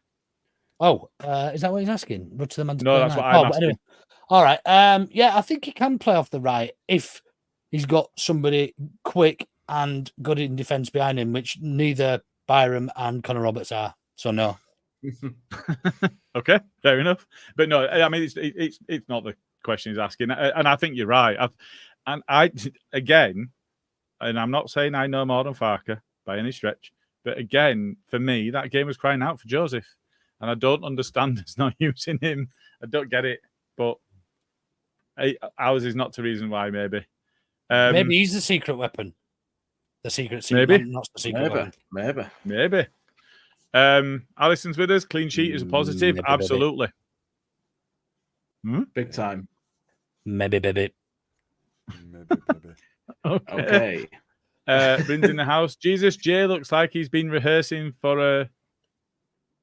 Oh, is that what he's asking? Rutter the man to no, play that's 9? What I'm asking. Anyway. All right. Yeah, I think he can play off the right if he's got somebody quick and good in defence behind him, which neither Byram and Connor Roberts are. So no. Okay, fair enough. But no, I mean, it's not the question he's asking, and I think you're right. I again, and I'm not saying I know more than Farker by any stretch, but again, for me, that game was crying out for Joseph, and I don't understand us not using him. I don't get it, but ours is not the reason why. Maybe he's the secret weapon. The secret, maybe not the secret weapon. Maybe. Alison's with us. Clean sheet is a positive. Maybe. Absolutely. Big time. Maybe. Maybe. Okay. Bryn's in the house. Jesus, Jay looks like he's been rehearsing for a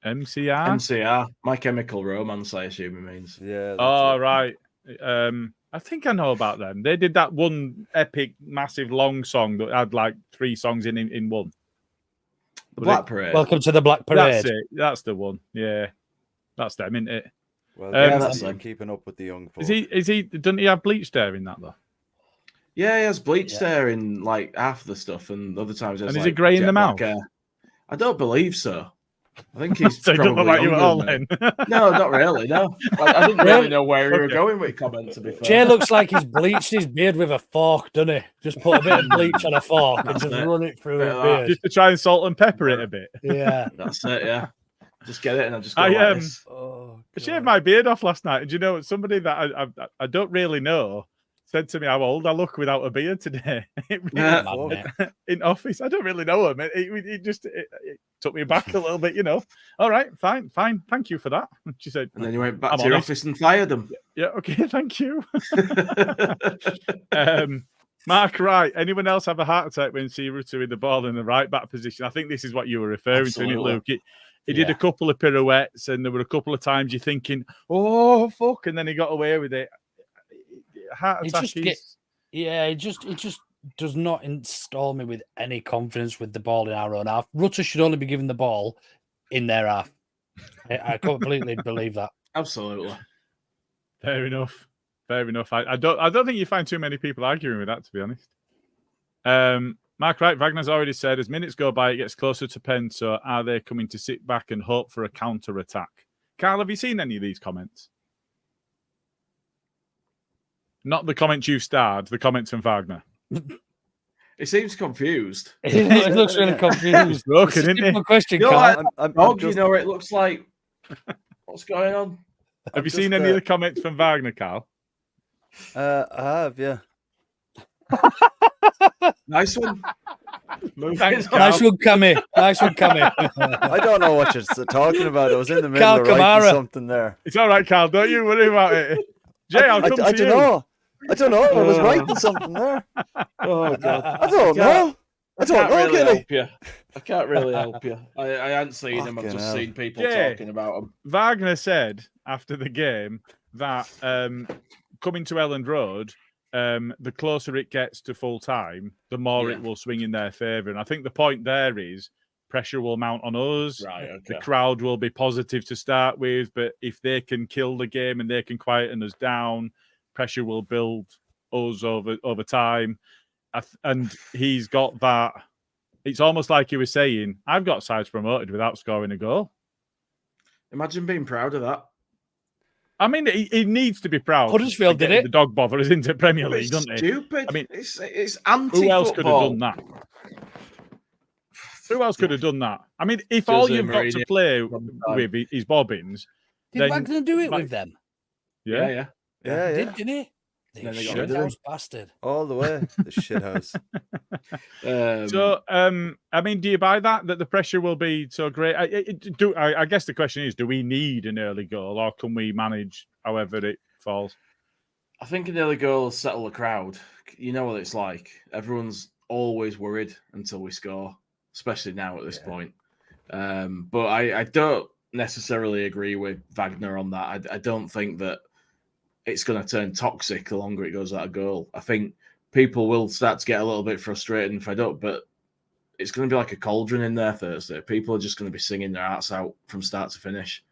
MCR. MCR, My Chemical Romance, I assume it means. Yeah. Oh, right. I think I know about them. They did that one epic, massive, long song that had like 3 songs in one. The Black Parade. Welcome to the Black Parade. That's it. That's the one. Yeah, that's them, isn't it? Well, that's I'm him. keeping up with the young folk. Is he? Doesn't he have bleach there in that though? Yeah, he has bleach there in like half of the stuff, and other times. And is he grey in the mouth? I don't believe so. I think he's So probably don't look like you at all younger then. than me. No, not really. No, I didn't really know where you were going with comment. To be fair, Jay looks like he's bleached his beard with a fork, doesn't he? Just put a bit of bleach on a fork and just run it through his beard. Just to try and salt and pepper it a bit. Yeah, that's it. Yeah, just get it, and I just go like this. I shaved my beard off last night, and you know, somebody that I don't really know said to me how old I look without a beard today. In office, I don't really know him. It just took me back a little bit, you know. All right, fine, thank you for that. She said, and then you went back to your office and fired them. Yeah, okay, thank you. Mark, right. Anyone else have a heart attack when Sirutu with the ball in the right back position? I think this is what you were referring to, Luke. He did a couple of pirouettes, and there were a couple of times you're thinking, "Oh fuck!" and then he got away with it. Heart attack it just does not install me with any confidence with the ball in our own half. Rutter should only be given the ball in their half. I completely believe that. Absolutely. Fair enough. I don't think you find too many people arguing with that, to be honest. Mark Wright, Wagner's already said, as minutes go by, it gets closer to pen. So are they coming to sit back and hope for a counter attack? Carl, have you seen any of these comments? Not the comments you starred, the comments from Wagner. He seems confused. He looks really confused. He's broken, isn't he? Question, you know, Carl. you know what it looks like. What's going on? Have you seen any of the comments from Wagner, Carl? I have, yeah. Nice one. Thanks, Nice one, Cammy. I don't know what you're talking about. I was in the middle Carl of writing Kamara. something there. It's all right, Carl. Don't you worry about it. Jay, I'll come to I you. don't know. I don't know. I was writing something there. Oh God. I don't know. I don't know, really Gilly. help you. I can't really help you. I hadn't seen him. I've just seen people talking about him. Wagner said after the game that coming to Elland Road, the closer it gets to full time, the more it will swing in their favour. And I think the point there is pressure will mount on us. Right, okay. The crowd will be positive to start with, but if they can kill the game and they can quieten us down, pressure will build us over time. And he's got that. It's almost like he was saying, I've got sides promoted without scoring a goal. Imagine being proud of that. I mean, he needs to be proud. Huddersfield did it. The dog bothers into Premier League, doesn't he? Stupid. I mean, it's anti-football. Who else could have done that? Who else could have done that? I mean, if all you've got to play with is bobbins, did Wagner do it with them? Yeah. Didn't he? Then they got Shithouse bastard. All the way. The shithouse. So, I mean, do you buy that the pressure will be so great? I guess the question is, do we need an early goal, or can we manage however it falls? I think an early goal will settle the crowd. You know what it's like. Everyone's always worried until we score, especially now at this point. But I don't necessarily agree with Wagner on that. I don't think that it's going to turn toxic the longer it goes without a goal. I think people will start to get a little bit frustrated and fed up, but it's going to be like a cauldron in there Thursday. People are just going to be singing their hearts out from start to finish.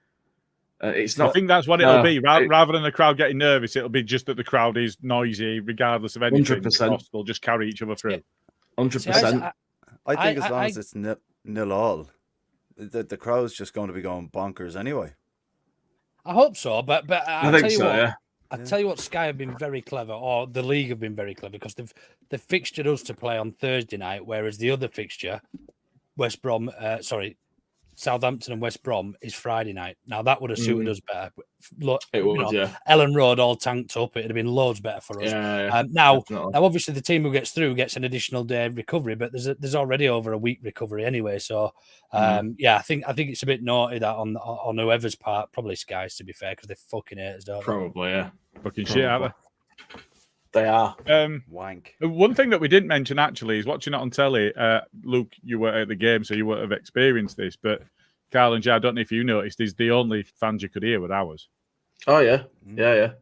It's not. I think that's what it'll be. Rather than the crowd getting nervous, it'll be just that the crowd is noisy, regardless of anything. 100%. They'll just carry each other through. 100%. I think as long as it's nil all, the crowd's just going to be going bonkers anyway. I hope so, but I I'll think tell you so, what. yeah. I tell you what, Sky have been very clever, or the league have been very clever, because they've fixtured us to play on Thursday night, whereas the other fixture, Southampton and West Brom, is Friday night. Now that would have suited us better. Look, It would, yeah. Ellen Road all tanked up. It'd have been loads better for us. Yeah, now, definitely. obviously, the team who gets through gets an additional day of recovery, but there's already over a week recovery anyway. So, yeah, I think it's a bit naughty that on whoever's part, probably Sky's, to be fair, because they fucking hate us, don't they? Probably, yeah. Fucking shit out there. They are. Wank. One thing that we didn't mention actually is watching it on telly. Luke, you were at the game, so you wouldn't have experienced this, but Carl and Jay, I don't know if you noticed, is the only fans you could hear were ours. Oh yeah, yeah.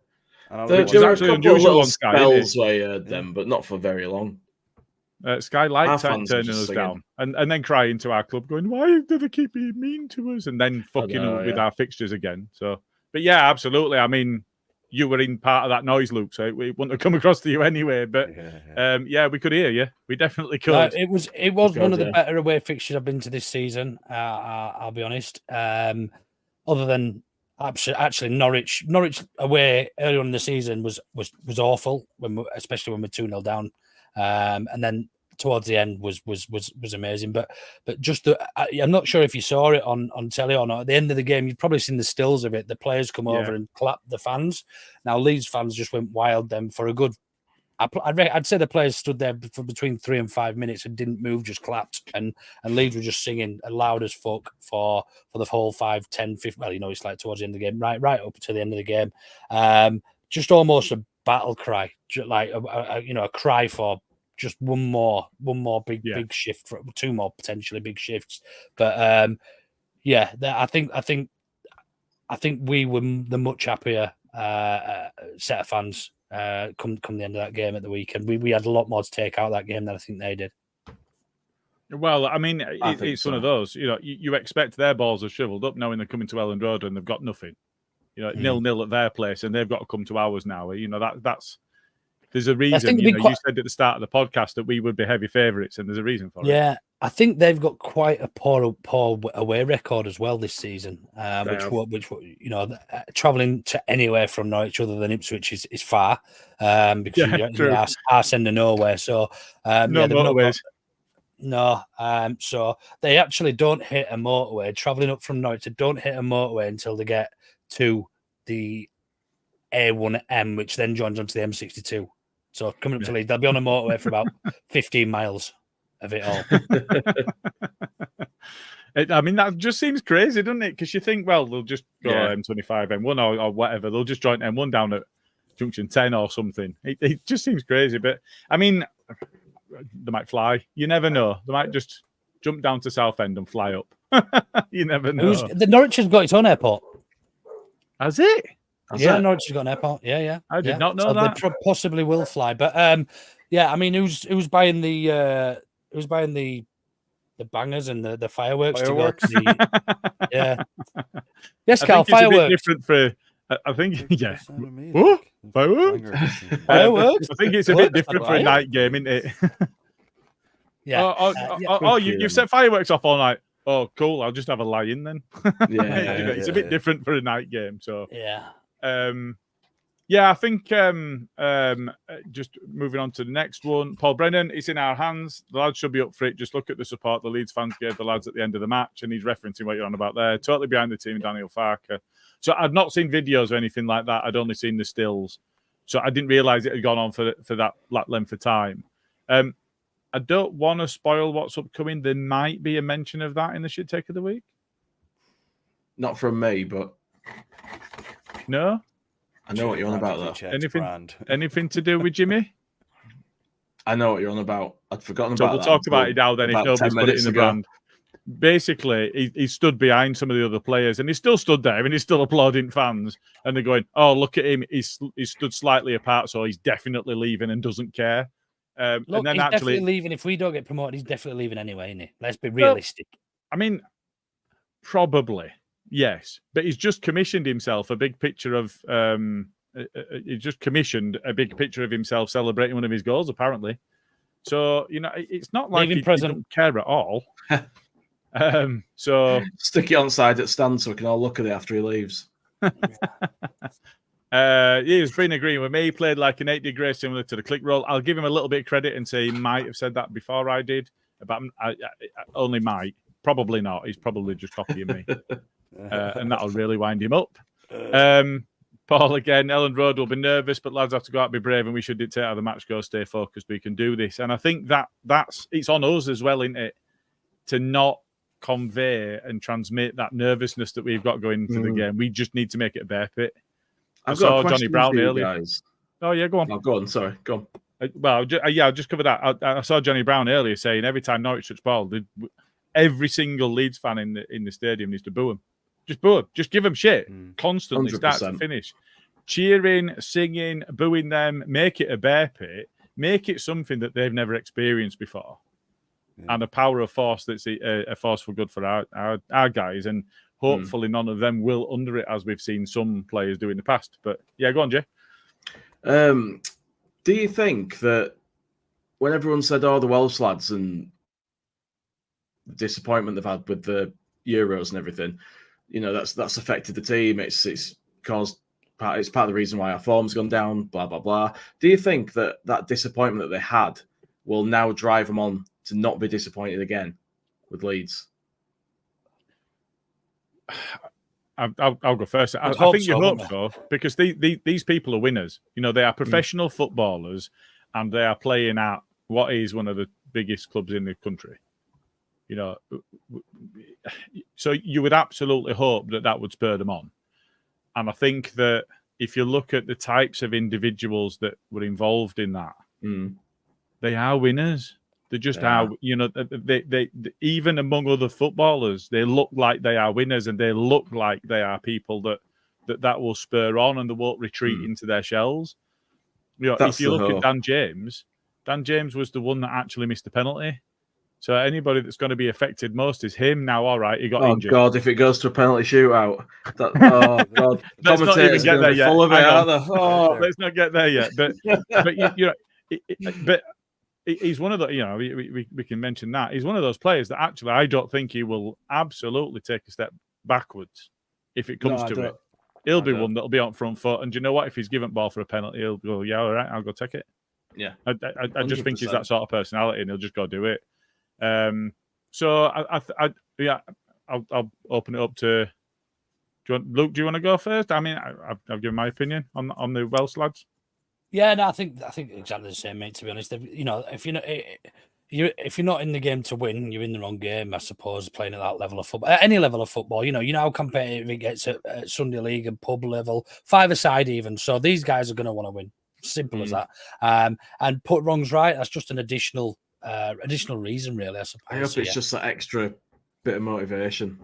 There There were a actually couple of unusual little on Sky, spells where you heard them, but not for very long. Sky Our liked fans were turning just us singing. down and then crying to our club, going, "Why do they keep being mean to us?" And then fucking know, up with yeah. our fixtures again. So, but yeah, absolutely. I mean, you were in part of that noise, Luke, so it wouldn't have come across to you anyway. But yeah, we could hear you. We definitely could. No, it was one of the yeah. better away fixtures I've been to this season. I'll be honest. Other than actually Norwich away earlier on in the season was awful especially when we're 2-0 down, and then towards the end was amazing. But just I'm not sure if you saw it on telly or not. At the end of the game, you've probably seen the stills of it. The players come over and clap the fans. Now Leeds fans just went wild then for a good. I'd say the players stood there for between 3 and 5 minutes and didn't move, just clapped, and Leeds were just singing loud as fuck for the whole 5, 10, 15. Well, it's like towards the end of the game, right up to the end of the game. Just almost a battle cry, like a cry for just one more big shift, for 2 more potentially big shifts. But I think we were the much happier set of fans. Come the end of that game at the weekend, we had a lot more to take out of that game than I think they did. Well, I mean, it's so. one of those. You expect their balls are shriveled up, knowing they're coming to Ellen Road and they've got nothing. 0-0 at their place, and they've got to come to ours now. That's there's a reason. You said at the start of the podcast that we would be heavy favourites, and there's a reason for it. Yeah, I think they've got quite a poor away record as well this season. Which travelling to anywhere from Norwich other than Ipswich is far, because you are sending nowhere. So no motorways. So they actually don't hit a motorway. Travelling up from Norwich, they don't hit a motorway until they get to the A1M, which then joins onto the M62. So coming up to Leeds, they'll be on a motorway for about 15 miles of it all. I mean, that just seems crazy, doesn't it? Because you think, well, they'll just go M25, M1 or whatever. They'll just join M1 down at Junction 10 or something. It just seems crazy. But, I mean, they might fly. You never know. They might just jump down to Southend and fly up. You never know. The Norwich has got its own airport. Has it? Norwich has got an airport. Yeah. I did not know that. They possibly will fly. But, I mean, who's buying the bangers and the fireworks to go to the yes, Carl, fireworks. It's a bit different for I think what? Fireworks? I think it's a bit different for a night game, isn't it? You've set fireworks off all night. Oh, cool. I'll just have a lie in then. It's a bit different for a night game. So I think just moving on to the next one. Paul Brennan, it's in our hands. The lads should be up for it. Just look at the support the Leeds fans gave the lads at the end of the match, and he's referencing what you're on about there. Totally behind the team, Daniel Farker. So I'd not seen videos or anything like that. I'd only seen the stills. So I didn't realise it had gone on for that length of time. I don't want to spoil what's upcoming. There might be a mention of that in the shit take of the week. Not from me, but no. I know what you're on about, though. Anything to do with Jimmy? I know what you're on about. I'd forgotten about that. So we'll talk about it now then if nobody's put it in the brand. Basically, he stood behind some of the other players and he still stood there and he's still applauding fans. And they're going, oh, look at him. He's stood slightly apart, so he's definitely leaving and doesn't care. Look, and then he's definitely leaving. If we don't get promoted, he's definitely leaving anyway, isn't he? Let's be realistic. I mean, probably. Yes, but he's just commissioned himself a big picture of. He just commissioned a big picture of himself celebrating one of his goals, apparently. So it's not like he doesn't care at all. So stick it on side at stand so we can all look at it after he leaves. He's been agreeing with me. He played like an 8-degree similar to the click roll. I'll give him a little bit of credit and say he might have said that before I did, but I only might. Probably not. He's probably just copying me, and that'll really wind him up. Paul again. Ellen Road will be nervous, but lads have to go out and be brave, and we should dictate how the match goes. Stay focused. We can do this, and I think that's it's on us as well, isn't it, to not convey and transmit that nervousness that we've got going into the game. We just need to make it a bear pit. I saw Johnny Brown earlier. Guys. Oh yeah, go on. Oh, go on. Sorry, go on. Well, I'll just cover that. I saw Johnny Brown earlier saying every time Norwich touch ball, every single Leeds fan in the stadium needs to boo him. Just boo him. Just give them shit constantly, 100%. Start to finish. Cheering, singing, booing them. Make it a bear pit. Make it something that they've never experienced before. And a power of force that's a force for good for our guys, and hopefully none of them will under it, as we've seen some players do in the past. But yeah, go on, Jay. Do you think that when everyone said, "Oh, the Welsh lads," and the disappointment they've had with the Euros and everything, that's affected the team. It's part of the reason why our form's gone down. Blah blah blah. Do you think that disappointment that they had will now drive them on to not be disappointed again with Leeds? I'll go first. I think you hope so, because these people are winners. They are professional footballers, and they are playing at what is one of the biggest clubs in the country. So you would absolutely hope that would spur them on. And I think that if you look at the types of individuals that were involved in that, they are winners. They just are. They even among other footballers, they look like they are winners, and they look like they are people that will spur on and they won't retreat into their shells. If you look at Dan James was the one that actually missed the penalty. So anybody that's going to be affected most is him. Now, all right, he got injured. God, if it goes to a penalty shootout, God, let's not even get there yet. Full of it, let's not get there yet. But but he's one of the, we can mention that. He's one of those players that actually I don't think he will absolutely take a step backwards if it comes to it. He'll be one that'll be on front foot. And do you know what? If he's given ball for a penalty, he'll go, yeah, all right, I'll go take it. Yeah. I just think he's that sort of personality, and he'll just go do it. So I'll open it up to Luke. Do you want to go first? I mean, I've given my opinion on the Welsh lads. Yeah, no, I think exactly the same, mate. To be honest, if you're not in the game to win, you're in the wrong game, I suppose. Playing at that level of football, at any level of football, you know how competitive it gets at Sunday League and pub level, 5-a-side even. So these guys are going to want to win. Simple as that. And put wrongs right. That's just an additional reason, really. I suppose. I hope it's just that extra bit of motivation.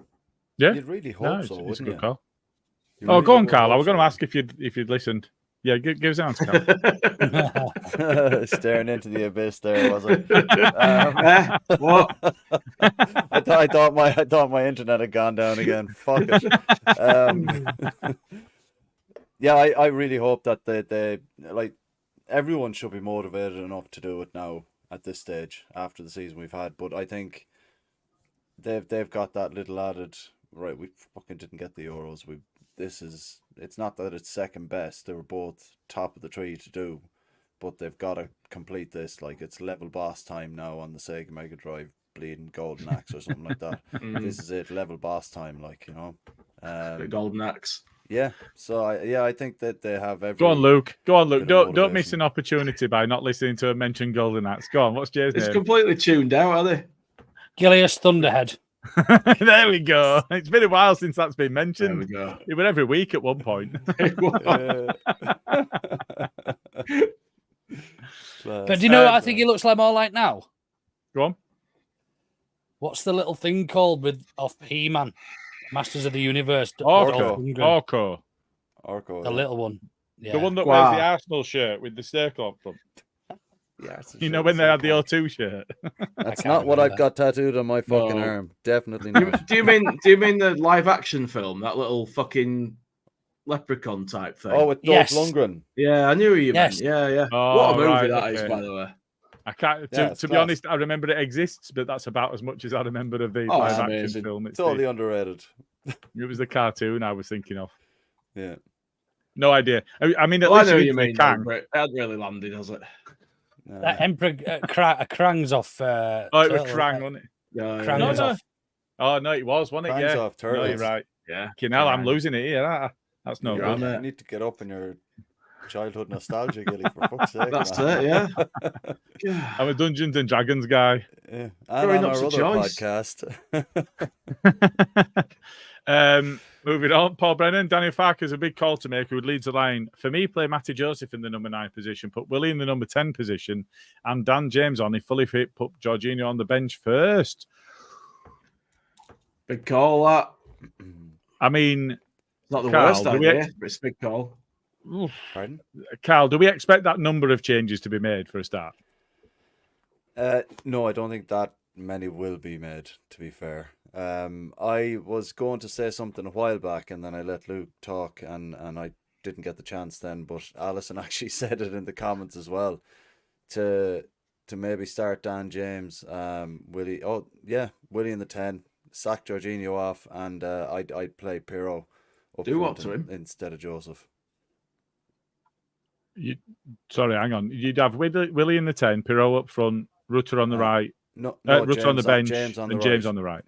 Yeah, you'd really hope so. It's a good you? call. You Oh, really go on, would Carl. I hope was going to so. ask if you'd listened. Yeah, give us an answer, Carl. Staring into the abyss there, was it? What? I thought my internet had gone down again. Fuck it. Yeah, I really hope that they like everyone should be motivated enough to do it now at this stage after the season we've had. But I think they've got that little added right. We fucking didn't get the Euros. It's not that it's second best. They were both top of the tree to do, but they've got to complete this. Like, it's level boss time now on the Sega Mega Drive, bleeding Golden Axe or something like that. This is it, level boss time. Like, The Golden Axe. Yeah. So I think that they have every. Go on, Luke. Don't motivation. miss an opportunity by not listening to a mentioned Golden Axe. Go on. What's Jay's It's name? completely tuned out, are they? Gilius Thunderhead. There we go. It's been a while since that's been mentioned. There we go. It was every week at one point. But do you know what I think he looks like more like now? Go on. What's the little thing called off He-Man? Masters of the Universe. Orko. The little one. Yeah. The one that wears the Arsenal shirt with the circle up front. Yeah, when they had the O2 shirt. That's not what I've got tattooed on my fucking arm. Definitely not. Do you mean the live action film? That little fucking leprechaun type thing? Oh, with Dolph Lundgren. Yeah, I knew you meant. Yeah. Oh, What a movie right, that is, okay. by the way. I can't. Yeah, To it's be class. honest, I remember it exists, but that's about as much as I remember of the Oh, live action amazing. film. It's Totally underrated. it was the cartoon I was thinking of. Yeah. No idea. I mean, at Well, I least know you you mean, Kang. but it hasn't really landed, has it? That Emperor Krang's off. Oh, it was Krang, wasn't it? Krang No, was no. off. Oh no, it was, wasn't it? Krang's Yeah. off No, you're Turtles. right. Yeah. Okay, now I'm losing it here. That's no You're good. on You it. need to get up in your childhood nostalgia, Gilly, for fuck's sake. That's man. it, yeah. I'm a Dungeons and Dragons guy. Yeah. And Growing on up's our a other choice. podcast. Moving on, Paul Brennan. Daniel Farker's a big call to make who leads the line. For me, play Matty Joseph in the number 9 position, put Willie in the number 10 position, and Dan James on. If fully fit, put Jorginho on the bench first. Big call, that. I mean, It's not the Carl, worst do we idea, but it's a big call. Pardon? Carl, do we expect that number of changes to be made for a start? No, I don't think that many will be made, to be fair. I was going to say something a while back and then I let Luke talk and I didn't get the chance then, but Alison actually said it in the comments as well to maybe start Dan James, Willie. Oh yeah, Willie in the 10, sack Jorginho off, and I'd play Pirro up Do front what to him? instead of Joseph. Sorry, hang on. You'd have Willie in the 10, Pirro up front, Rutter on the right, No, Rutter on the bench, James on the and right. James on the right.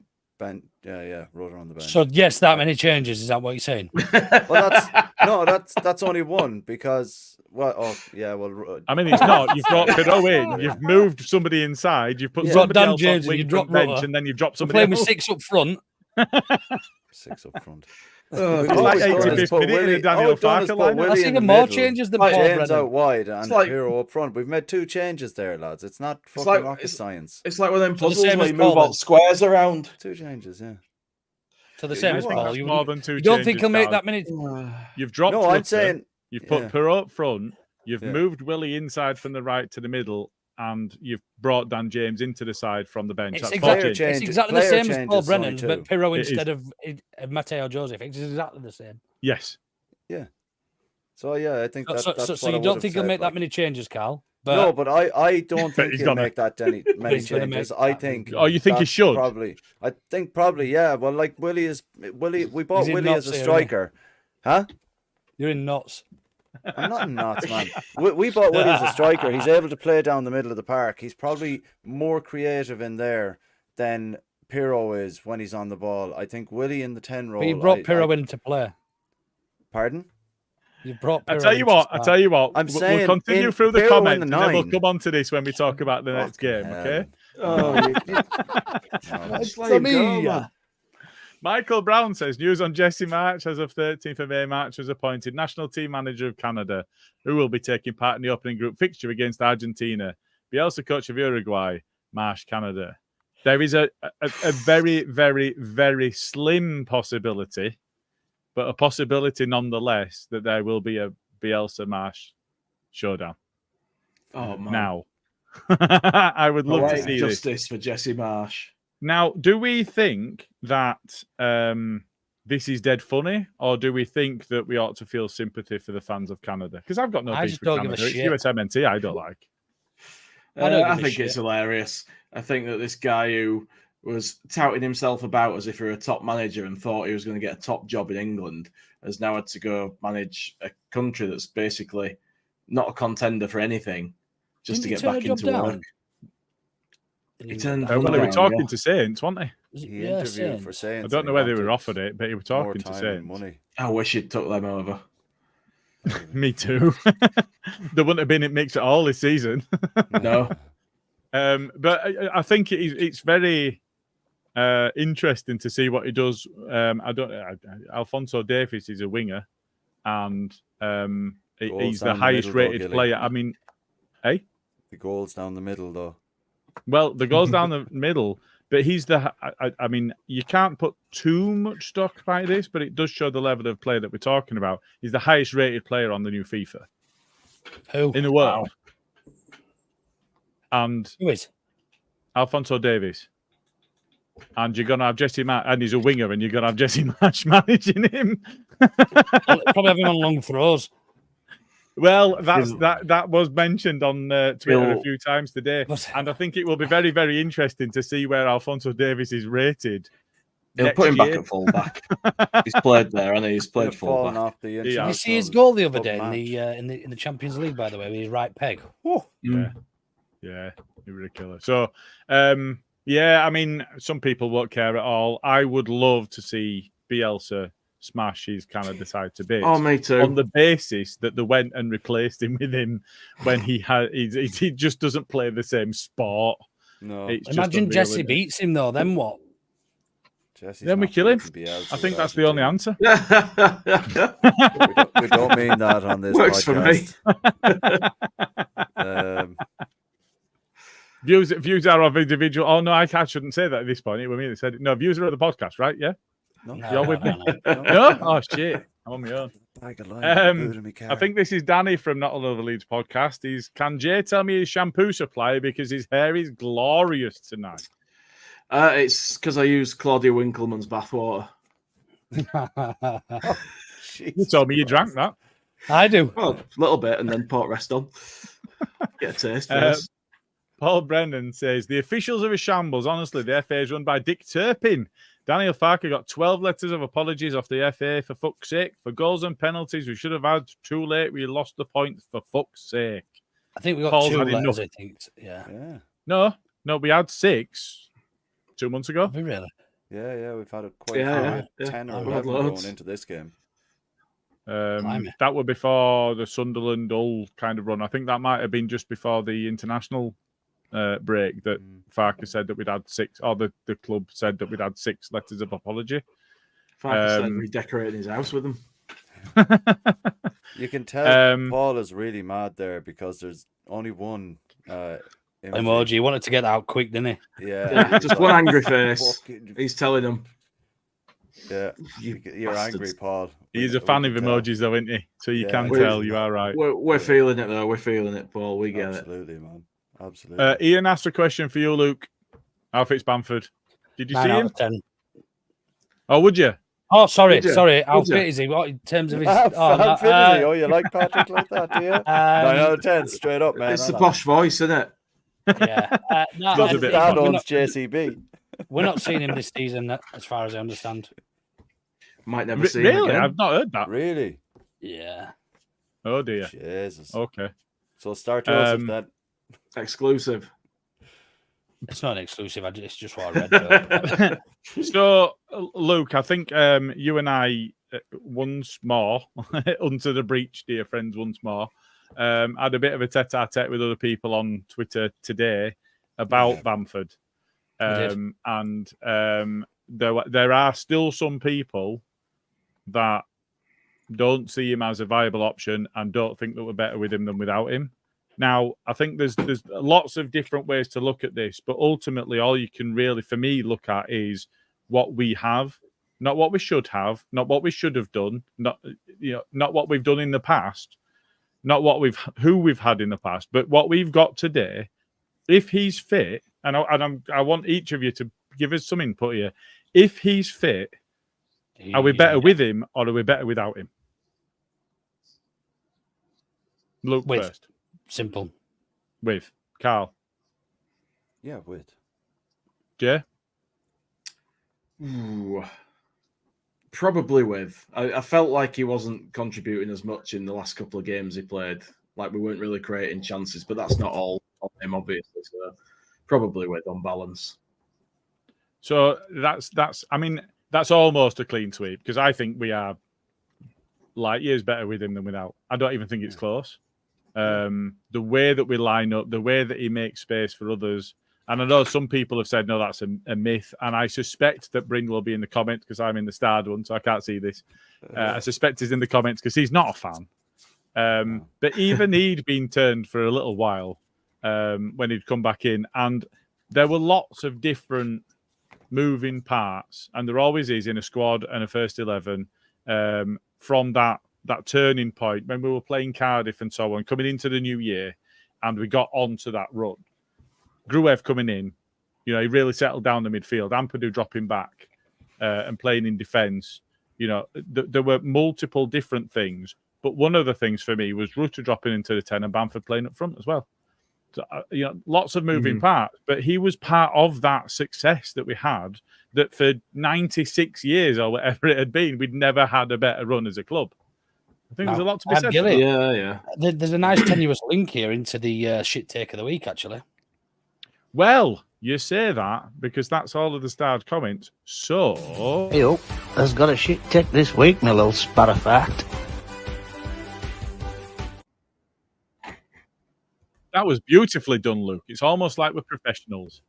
Yeah, Rotor on the bench. So yes, that many changes. Is that what you're saying? Well, that's only one because I mean, it's not. You've brought Pirro in. You've moved somebody inside. You've put Yeah. somebody Dan else James on and you wing drop from bench, Rutter. and then you've dropped We're somebody playing with else. 6 up front. 6 up front. It's like 85th minute in the Daniel Farker lineup. That's even more changes than Paul James Brennan. out wide and like- Pirro up front. We've made 2 changes there, lads. It's not fucking like- rocket science. It's like one of them So the puzzles same where as you move Paul all then. squares around. 2 changes, yeah. So the same I as think Paul. that's You more than 2 don't think changes, he'll make Carl. that many? You've dropped No, Rutter. I'm saying You've put yeah. Pirro up front. You've Yeah. moved Willie inside from the right to the middle, and you've brought Dan James into the side from the bench. It's That's exactly, four player changes. change. it's exactly the Player same as change Paul is only Brennan, 2. but Pirro It is. instead of Matteo Joseph. It's exactly the same. Yes. So yeah, I think that's So what you I don't would've think he'll said, make that like- many changes, Carl? But No, but I don't think He's he'll gonna. make that many He's gonna make changes. I that think. Oh, you think he that's should? Probably. I think probably. Yeah. Well, like Willie. We bought He's in Willie as knots a here, striker, huh? you're in knots. I'm not in knots, man. We bought Willie as a striker. He's able to play down the middle of the park. He's probably more creative in there than Pirro is when he's on the ball. I think Willie in the 10 role. But you brought Pirro in to play. Pardon? You brought Pirro I tell you what. I'm we'll saying continue in through the Pirro in comments, the and then we'll 9. come on to this when we talk about the next Fucking game. hell. Okay. Just let him go, man. Michael Brown says news on Jesse March as of 13th of May. March was appointed national team manager of Canada, who will be taking part in the opening group fixture against Argentina. Bielsa coach of Uruguay, Marsh, Canada. There is a very, very, very slim possibility, but a possibility nonetheless that there will be a Bielsa Marsh showdown. Oh, man. Now, I would love to Poetic see this. justice for Jesse Marsh. Now, do we think that this is dead funny, or do we think that we ought to feel sympathy for the fans of Canada? Because I've got no I beef just with don't give a Canada. It's shit. USMNT I don't like. I don't give I a think shit. it's hilarious. I think that this guy who was touting himself about as if he were a top manager and thought he was going to get a top job in England has now had to go manage a country that's basically not a contender for anything just Didn't he to turn get back a job into down? work. He turned Well, they were down, talking yeah. to Saints, weren't they? He Yeah, interviewed same. for Saints. I don't know whether they were offered it, but he was more talking to time and Saints. money. I wish he'd took them over. Me too. There wouldn't have been it mix at all this season. No. But I think it's very interesting to see what he does. Alphonso Davies is a winger, and Goals he's the down the highest middle, though, rated Gilly. player. I mean, hey, The goals down the middle, though. well, the goals down the middle, but he's the. I mean, you can't put too much stock by this, but it does show the level of play that we're talking about. He's the highest rated player on the new FIFA Who? in the world, and Who is? Alphonso Davies. And you're going to have Jesse Marsh, and he's a winger, and you're going to have Jesse Marsh managing him. Well, probably have him on long throws. Well, that was mentioned on Twitter a few times today, Was it? and I think it will be very, very interesting to see where Alphonso Davies is rated. He'll put him back at fullback. He's played there, and he's played fallen fullback. off the Did you see his international goal the other club day match. in the Champions League? By the way, with his right peg. Yeah, ridiculous. So, yeah, I mean, some people won't care at all. I would love to see Bielsa smash his Canada side to bits. Oh, me too. On the basis that they went and replaced him with him when he just doesn't play the same sport. No. It's Imagine Jesse beats him though. Then what? Then we kill him. I think that's the only answer. we don't mean that on this Works podcast. For me. Views are of individual. Oh no, I shouldn't say that at this point. It was me that said it. No, views are of the podcast, right? Yeah. No, You're with me. no. No? Oh shit, I'm on my own. I I think this is Danny from Not Another Leeds podcast. Can Jay tell me his shampoo supply because his hair is glorious tonight? It's because I used Claudia Winkleman's bathwater. You told me you drank that. I do. Well, a little bit, and then port rest on. Get a taste first. Paul Brennan says, the officials are a shambles. Honestly, the FA is run by Dick Turpin. Daniel Farke got 12 letters of apologies off the FA, for fuck's sake. For goals and penalties, we should have had too late. We lost the point, for fuck's sake. I think we got Paul's 2 had letters, enough. I think. Yeah. No, we had 6 2 months ago. Have we really? Yeah, we've had quite Yeah, a 10 or I've had 11 loads. going into this game. That were before the Sunderland Hull kind of run. I think that might have been just before the international break that Farke said that we'd had 6, or the club said that we'd had 6 letters of apology. Farke said redecorating his house with them. You can tell Paul is really mad there because there's only one emoji. He wanted to get out quick, didn't he? Yeah, just one angry face. He's telling them. Yeah, you're angry, Paul. He's a fan of emojis, though, isn't he? So you can tell you are right. We're feeling it, though. We're feeling it, Paul. We get Absolutely, man. Absolutely. Ian asked a question for you, Luke. How fits Bamford? Did you 9 see out him? of 10. Oh, would you? Oh, sorry. Would you? How Would you? fit is he? What in terms of his? How fit is he? Oh, you like Patrick like that, do you? 9 out of 10, straight up, man. It's the posh voice, isn't it? Yeah. No, Does a bit. Dad we're owns not- JCB. We're not seeing him this season, as far as I understand. Might never see him Really? again. I've not heard that. Really? Yeah. Oh, dear. Jesus. Okay. So start Joseph then. Exclusive. It's not an exclusive. It's just what I read. So, Luke, I think you and I, once more, under the breach, dear friends, once more, had a bit of a tete-a-tete with other people on Twitter today about Bamford. And there are still some people that don't see him as a viable option and don't think that we're better with him than without him. Now, I think there's lots of different ways to look at this, but ultimately all you can really, for me, look at is what we have, not what we should have, not what we should have done, not what we've done in the past, not who we've had in the past, but what we've got today. If he's fit, and I want each of you to give us some input here. If he's fit, are we better with him or are we better without him? Luke first. Simple. With Carl. Yeah, with. Jay? Ooh. Probably with. I felt like he wasn't contributing as much in the last couple of games he played. Like we weren't really creating chances, but that's not all on him, obviously. So probably with on balance. So that's almost a clean sweep because I think we are light years better with him than without. I don't even think it's close. The way that we line up, the way that he makes space for others. And I know some people have said, no, that's a myth. And I suspect that Bryn will be in the comments because I'm in the starred one, so I can't see this. I suspect he's in the comments because he's not a fan. But even he'd been turned for a little while when he'd come back in. And there were lots of different moving parts. And there always is in a squad and a first 11 from that turning point when we were playing Cardiff and so on, coming into the new year, and we got onto that run. Gruev coming in, he really settled down the midfield. Ampadu dropping back and playing in defence. There were multiple different things. But one of the things for me was Rutter dropping into the 10 and Bamford playing up front as well. So, lots of moving parts, but he was part of that success that we had, that for 96 years or whatever it had been, we'd never had a better run as a club. I think there's a lot to be said for that. Yeah. There's a nice tenuous link here into the shit take of the week, actually. Well, you say that because that's all of the starred comments. So... Hey, has got a shit take this week, my little sparrowfart. That was beautifully done, Luke. It's almost like we're professionals.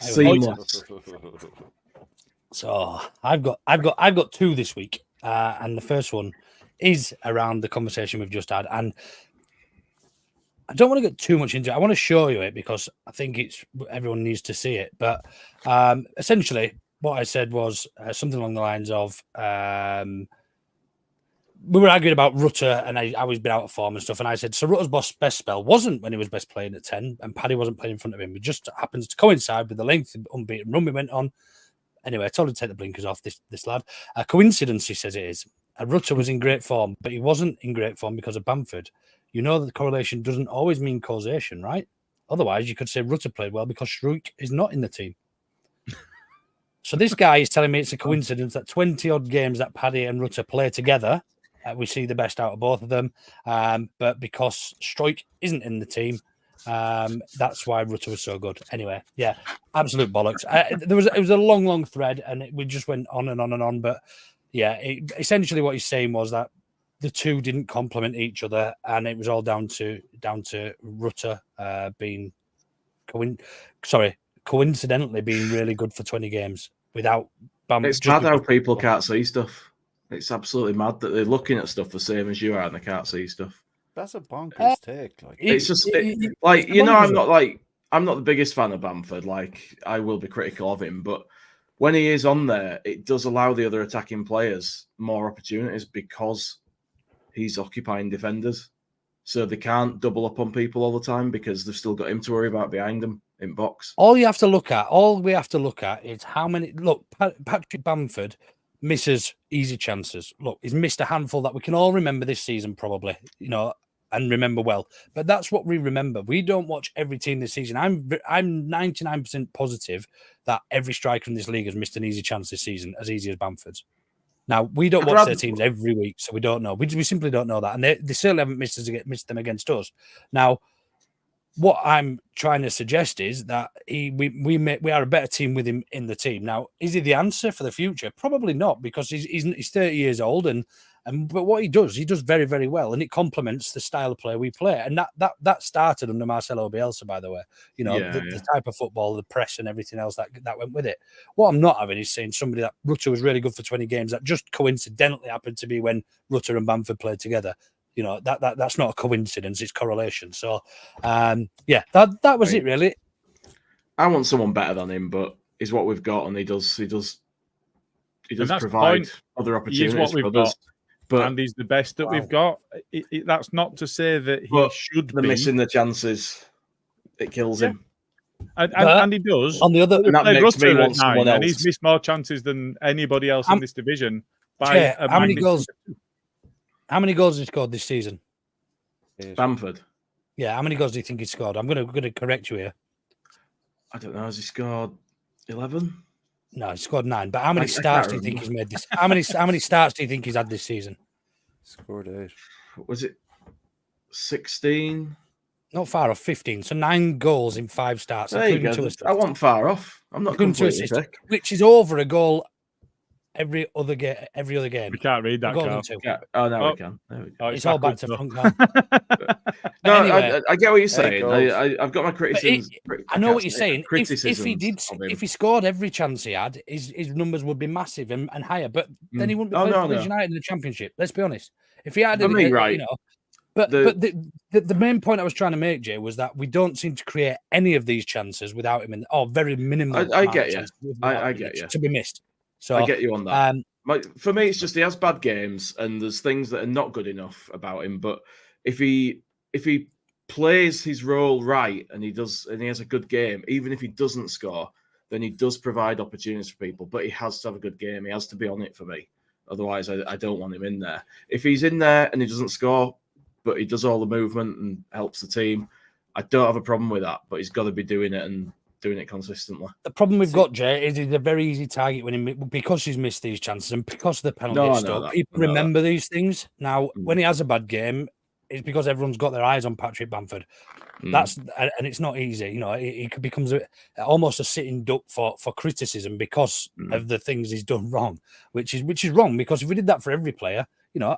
Seamless. So I've got two this week, and the first one is around the conversation we've just had, and I don't want to get too much into it. I want to show you it because I think everyone needs to see it. But essentially, what I said was something along the lines of we were arguing about Rutter and how he's been out of form and stuff. And I said, so Rutter's best spell wasn't when he was best playing at 10 and Paddy wasn't playing in front of him. It just happens to coincide with the length of unbeaten run we went on. Anyway, I told him to take the blinkers off, this lad. A coincidence, he says it is. Rutter was in great form, but he wasn't in great form because of Bamford. You know that the correlation doesn't always mean causation, right? Otherwise, you could say Rutter played well because Schroek is not in the team. So this guy is telling me it's a coincidence that 20-odd games that Paddy and Rutter play together, we see the best out of both of them. But because Struijk isn't in the team, that's why Rutter was so good. Anyway, yeah, absolute bollocks. It was a long thread, and we just went on and on and on. But yeah, essentially what he's saying was that the two didn't complement each other, and it was all down to Rutter being coincidentally being really good for 20 games without Bamford. It's mad how people can't see stuff. It's absolutely mad that they're looking at stuff the same as you are and they can't see stuff. That's a bonkers take. Like, it's just I'm not the biggest fan of Bamford. Like, I will be critical of him, but when he is on there, it does allow the other attacking players more opportunities because he's occupying defenders. So they can't double up on people all the time because they've still got him to worry about behind them in box. All we have to look at is how many. Look, Patrick Bamford misses easy chances. Look, he's missed a handful that we can all remember this season, probably, and remember well. But that's what we remember. We don't watch every team this season. I'm 99% positive that every striker in this league has missed an easy chance this season, as easy as Bamford's. Now, we don't watch their teams every week, so we don't know. We simply don't know that. And they certainly haven't missed them against us. Now, what I'm trying to suggest is that we are a better team with him in the team. Now, is he the answer for the future? Probably not, because he's 30 years old, but what he does very, very well, and it complements the style of play we play. And that started under Marcelo Bielsa, by the way. The type of football, the press, and everything else that went with it. What I'm not having is saying somebody that Rutter was really good for 20 games that just coincidentally happened to be when Rutter and Bamford played together. That's not a coincidence; it's correlation. So, that was it really. I want someone better than him, but he's what we've got, and he does provide other opportunities for others. And he's the best that we've got. That's not to say that he should be missing the chances. It kills him, and he does. On the other, and that makes me want someone else. And he's missed more chances than anybody else in this division. How many goals? How many goals has he scored this season? Bamford. Yeah, how many goals do you think he scored? I'm going to correct you here. I don't know. Has he scored 11? No, he scored 9. But how many starts do you think he's made this? How many starts do you think he's had this season? Scored 8. Was it 16? Not far off, 15. So 9 goals in 5 starts. There you go. I wasn't far off. I'm not completely sick. Which is over a goal every other game. We can't read that. Oh, no, we can. It's all back to front now. No, anyway, I get what you're saying. I've got my criticisms. I know what you're saying. If he scored every chance he had, his numbers would be massive and higher. But then he wouldn't be playing for Leeds United in the Championship. Let's be honest. If he had, right. But the main point I was trying to make, Jay, was that we don't seem to create any of these chances without him very minimal. I get you. I get you. To be missed. So I get you on that. For me, it's just he has bad games and there's things that are not good enough about him. But if he plays his role right and he has a good game, even if he doesn't score, then he does provide opportunities for people. But he has to have a good game. He has to be on it for me. Otherwise, I don't want him in there. If he's in there and he doesn't score, but he does all the movement and helps the team, I don't have a problem with that. But he's got to be doing it and doing it consistently. The problem we've got, Jay, is he's a very easy target because he's missed these chances and because of the penalty stuff. People remember these things. Now, when he has a bad game, it's because everyone's got their eyes on Patrick Bamford. And it's not easy. You know, he becomes almost a sitting duck for criticism because of the things he's done wrong, which is wrong. Because if we did that for every player, you know,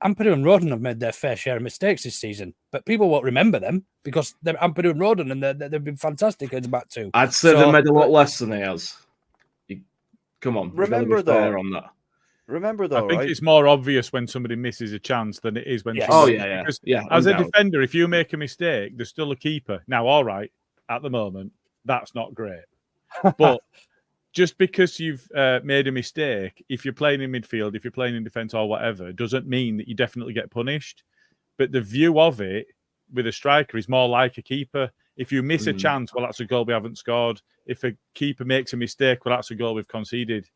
Ampadu and Rodon have made their fair share of mistakes this season, but people won't remember them because they're Ampadu and Rodon, and they've been fantastic at the back too. I'd say they made a lot less than he has. Come on, remember though. On that. Remember though, I think it's more obvious when somebody misses a chance than it is when. Because as a defender, if you make a mistake, there's still a keeper. Now, all right, at the moment, that's not great, but. Just because you've made a mistake, if you're playing in midfield, if you're playing in defence or whatever, doesn't mean that you definitely get punished. But the view of it with a striker is more like a keeper. If you miss a chance, well, that's a goal we haven't scored. If a keeper makes a mistake, well, that's a goal we've conceded.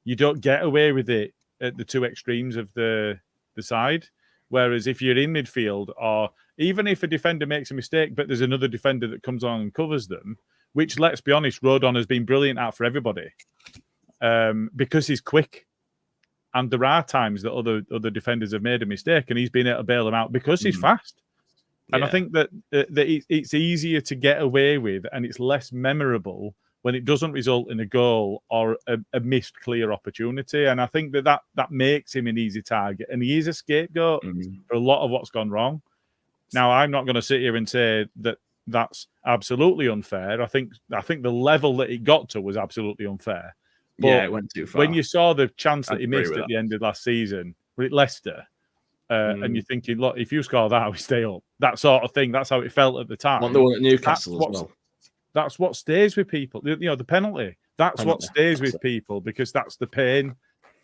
You don't get away with it at the two extremes of the side. Whereas if you're in midfield, or even if a defender makes a mistake, but there's another defender that comes on and covers them, which, let's be honest, Rodon has been brilliant at for everybody because he's quick. And there are times that other defenders have made a mistake and he's been able to bail them out because he's fast. And I think that it's easier to get away with and it's less memorable when it doesn't result in a goal or a missed clear opportunity. And I think that makes him an easy target. And he is a scapegoat for a lot of what's gone wrong. Now, I'm not going to sit here and say that that's absolutely unfair. I think the level that it got to was absolutely unfair. But it went too far. When you saw the chance that he missed at the end of last season with Leicester, and you're thinking, look, if you score that, we stay up. That sort of thing. That's how it felt at the time. Want the one at Newcastle as well. That's what stays with people. You know, the penalty. That's what stays with people because that's the pain,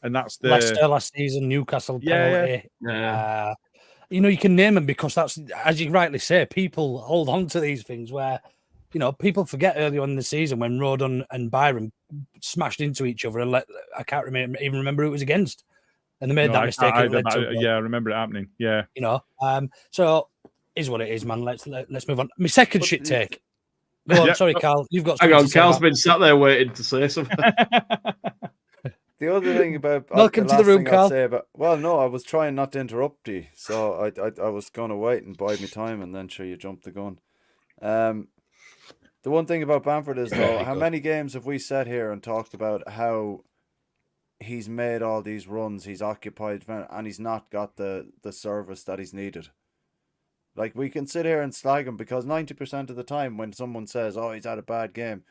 and that's the Leicester last season, Newcastle penalty. Yeah. You know, you can name them because that's, as you rightly say, people hold on to these things where, you know, people forget early on in the season when Rodon and Byron smashed into each other and I can't even remember who it was against. And they made that mistake. I remember it happening. Yeah. You know, so is what it is, man. Let's move on. My second shit take. Go on, sorry, Carl. You've got hang on, Carl's been sat there waiting to say something. The other thing about welcome to the room, Carl. I was trying not to interrupt you, so I was going to wait and bide my time, and then sure you jumped the gun. The one thing about Bamford is though, how many games have we sat here and talked about how he's made all these runs, he's occupied, and he's not got the service that he's needed. Like we can sit here and slag him because 90% of the time when someone says, "Oh, he's had a bad game,"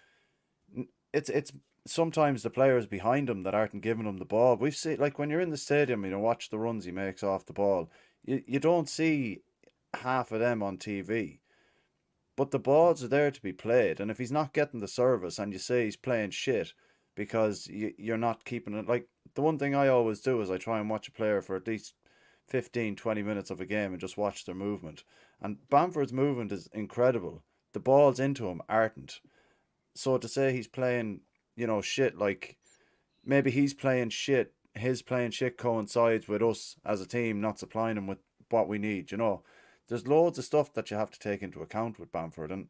it's sometimes the players behind him that aren't giving him the ball. We've seen, like when you're in the stadium, you know, watch the runs he makes off the ball. You don't see half of them on TV, but the balls are there to be played. And if he's not getting the service, and you say he's playing shit because you're not keeping it, like the one thing I always do is I try and watch a player for at least 15-20 minutes of a game and just watch their movement. And Bamford's movement is incredible. The balls into him aren't. So to say he's playing, you know, shit, like maybe he's playing shit, his playing shit coincides with us as a team not supplying him with what we need, you know. There's loads of stuff that you have to take into account with Bamford. And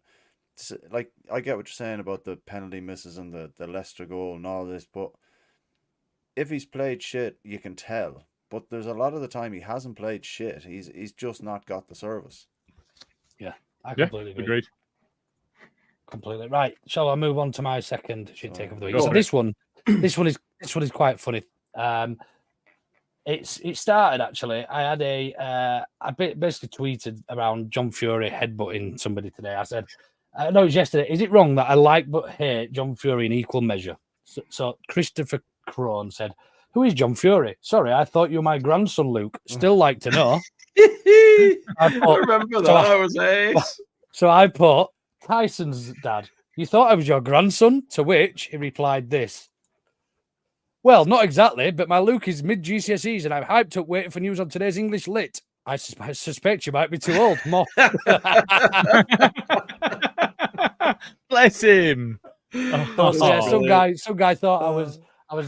like, I get what you're saying about the penalty misses and the Leicester goal and all this, but if he's played shit, you can tell. But there's a lot of the time he hasn't played shit. He's just not got the service. Yeah, I completely agree. Agreed. Completely right. Shall I move on to my second shit take of the week? So this one is quite funny. It started actually. I had I basically tweeted around John Fury headbutting somebody today. I said, no, it was yesterday. Is it wrong that I like but hate John Fury in equal measure? So Christopher Crone said, "Who is John Fury? Sorry, I thought you were my grandson, Luke. Still like to know." I remember that. I was ace. So I put Tyson's dad. "You thought I was your grandson?" To which he replied this: "Well, not exactly, but my Luke is mid GCSEs and I'm hyped up waiting for news on today's English lit. I suspect you might be too old." More. Bless him. So, yeah, some guy thought I was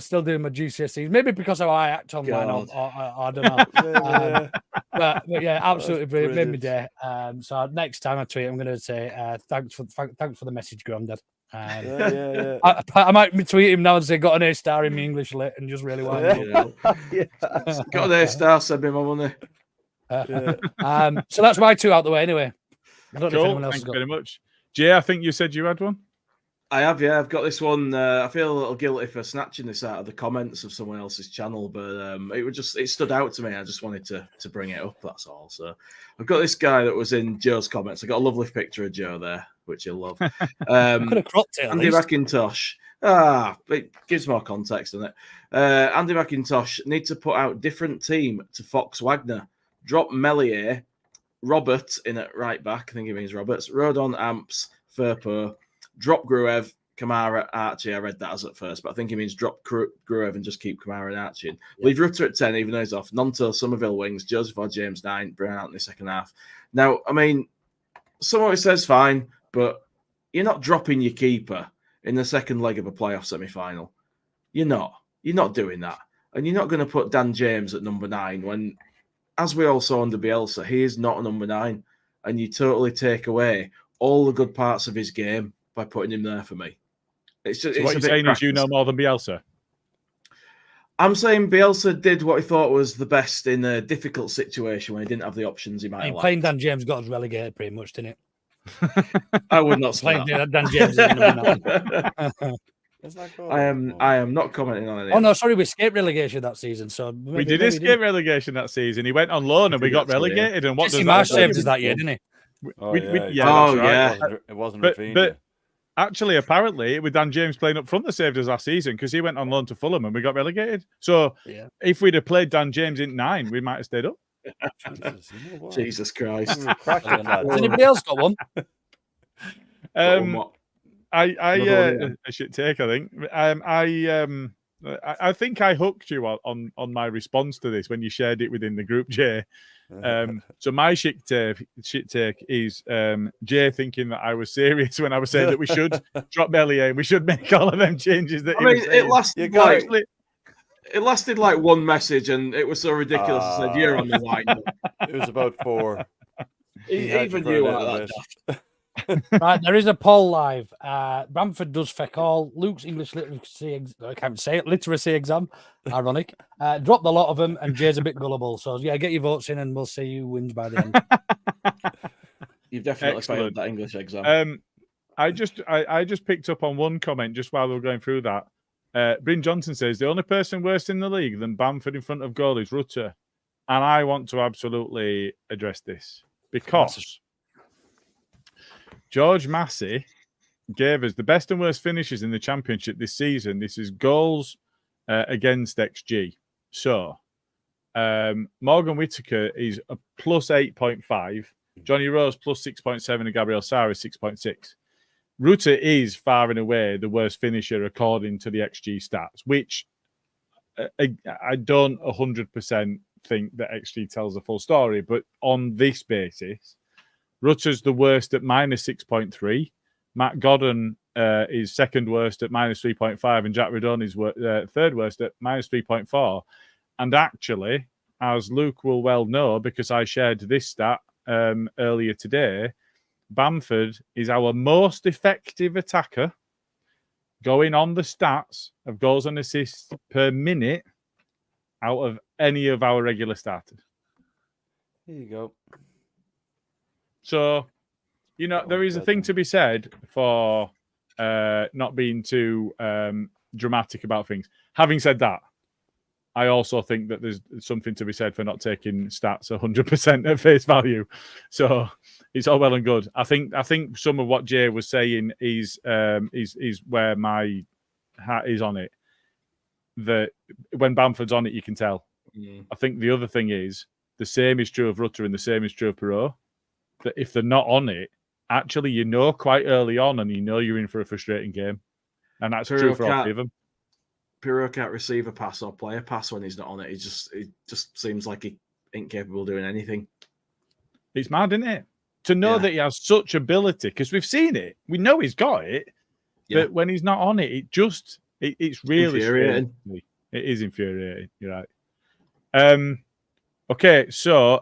still doing my GCSEs, maybe because of how I act online, or I don't know. But yeah, absolutely brilliant. Made me day. So next time I tweet, I'm going to say thanks for the message, Grandad. Yeah. I might tweet him now and say got an A-star in my English lit and just really wind up. Got an A-star, send me my money. So that's my two out the way anyway. I don't know if anyone else Thanks has got. very much. Jay, I think you said you had one. I have, yeah. I've got this one. I feel a little guilty for snatching this out of the comments of someone else's channel, but it stood out to me. I just wanted to bring it up. That's all. So I've got this guy that was in Joe's comments. I got a lovely picture of Joe there, which you'll love. Could have cropped it. Andy McIntosh. It gives more context, doesn't it? Andy McIntosh need to put out different team to Fox Wagner. Drop Melier, Robert in at right back. I think he means Roberts. Rodon, Amps, Firpo. Drop Gruev, Kamara, Archie. I read that as at first, but I think he means drop Gruev and just keep Kamara and Archie in. Yeah. Leave Rutter at 10, even though he's off. Nonto, Somerville wings, Joseph or James 9, Brown out in the second half. Now, I mean, some of it says fine, but you're not dropping your keeper in the second leg of a playoff semi-final. You're not. You're not doing that. And you're not going to put Dan James at number 9 when, as we all saw under Bielsa, he is not a number 9. And you totally take away all the good parts of his game by putting him there for me. It's just, so what you're saying is you know more than Bielsa? I'm saying Bielsa did what he thought was the best in a difficult situation when he didn't have the options he might have. Playing Dan James got us relegated pretty much, didn't it? I would not say that. Dan James is I am not commenting on it. Oh no, sorry, we escaped relegation that season. So we did escape relegation that season. He went on loan and we got relegated. And what Jesse Marsh saved us that year, didn't he? It wasn't Rafinha. But actually, apparently, it was Dan James playing up front that saved us last season because he went on loan to Fulham and we got relegated. So if we'd have played Dan James in 9, we might have stayed up. Jesus Christ. Has anybody else got one? I should take, I think. I think I hooked you on my response to this when you shared it within the group, Jay. So my shit take is Jay thinking that I was serious when I was saying that we should drop Melier and we should make all of them changes that it lasted like one message and it was so ridiculous. I said, you're on the line. It was about 4. Even you are that. Right, there is a poll live. Bamford does feck all. Luke's English literacy, I can't say it, literacy exam, ironic. Dropped a lot of them, and Jay's a bit gullible. So yeah, get your votes in, and we'll see who wins by the end. You've definitely failed that English exam. I just picked up on one comment just while we were going through that. Bryn Johnson says the only person worse in the league than Bamford in front of goal is Rutter, and I want to absolutely address this because George Massey gave us the best and worst finishes in the Championship this season. This is goals against XG. So Morgan Whittaker is a plus 8.5. Johnny Rose plus 6.7 and Gabriel Sara 6.6. Rutter is far and away the worst finisher according to the XG stats, which I don't 100% think that XG tells the full story. But on this basis, Rutter's the worst at minus 6.3. Matt Godden is second worst at minus 3.5. And Jack Redon is third worst at minus 3.4. And actually, as Luke will well know, because I shared this stat earlier today, Bamford is our most effective attacker going on the stats of goals and assists per minute out of any of our regular starters. Here you go. So, there is a thing to be said for not being too dramatic about things. Having said that, I also think that there's something to be said for not taking stats 100% at face value. So it's all well and good. I think some of what Jay was saying is where my hat is on it. That when Bamford's on it, you can tell. I think the other thing is the same is true of Rutter and the same is true of Perot. That if they're not on it, actually quite early on, and you're in for a frustrating game, and that's true for all three of them. Pirro can't receive a pass or play a pass when he's not on it. It just seems like he ain't capable of doing anything. It's mad, isn't it? To know that he has such ability, because we've seen it. We know he's got it, but when he's not on it, It's really Infuriating. strange. It is infuriating. You're right. Okay, so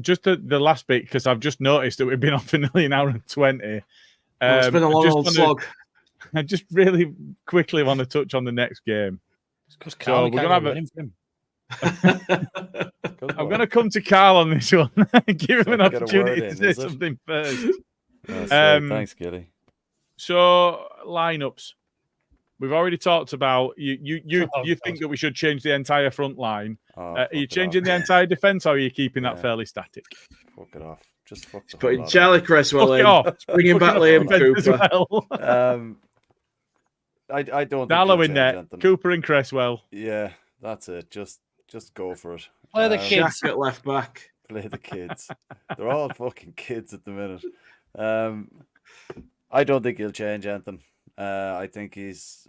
just the last bit, because I've just noticed that we've been on for nearly an hour and 20. It's been a long old slog. I just really quickly want to touch on the next game. Because Carl, we're gonna have winning for him. I'm going to come to Carl on this one. Give him an Get a opportunity word to in, say is it? something first. That's right. Thanks, Gilly. So lineups. We've already talked about you think that we should change the entire front line. Are you changing the entire defence, or are you keeping that fairly static? Fuck it off. Just fuck the Putting whole lot Charlie off. Cresswell Fuck in. it off. Bringing back Fuck Liam defence as Cooper. well. I don't think Darlow he'll in change there. anything. Cooper and Cresswell. Yeah, that's it. Just go for it. Play the kids. Jack at left back. Play the kids. They're all fucking kids at the minute. I don't think he'll change anything. I think he's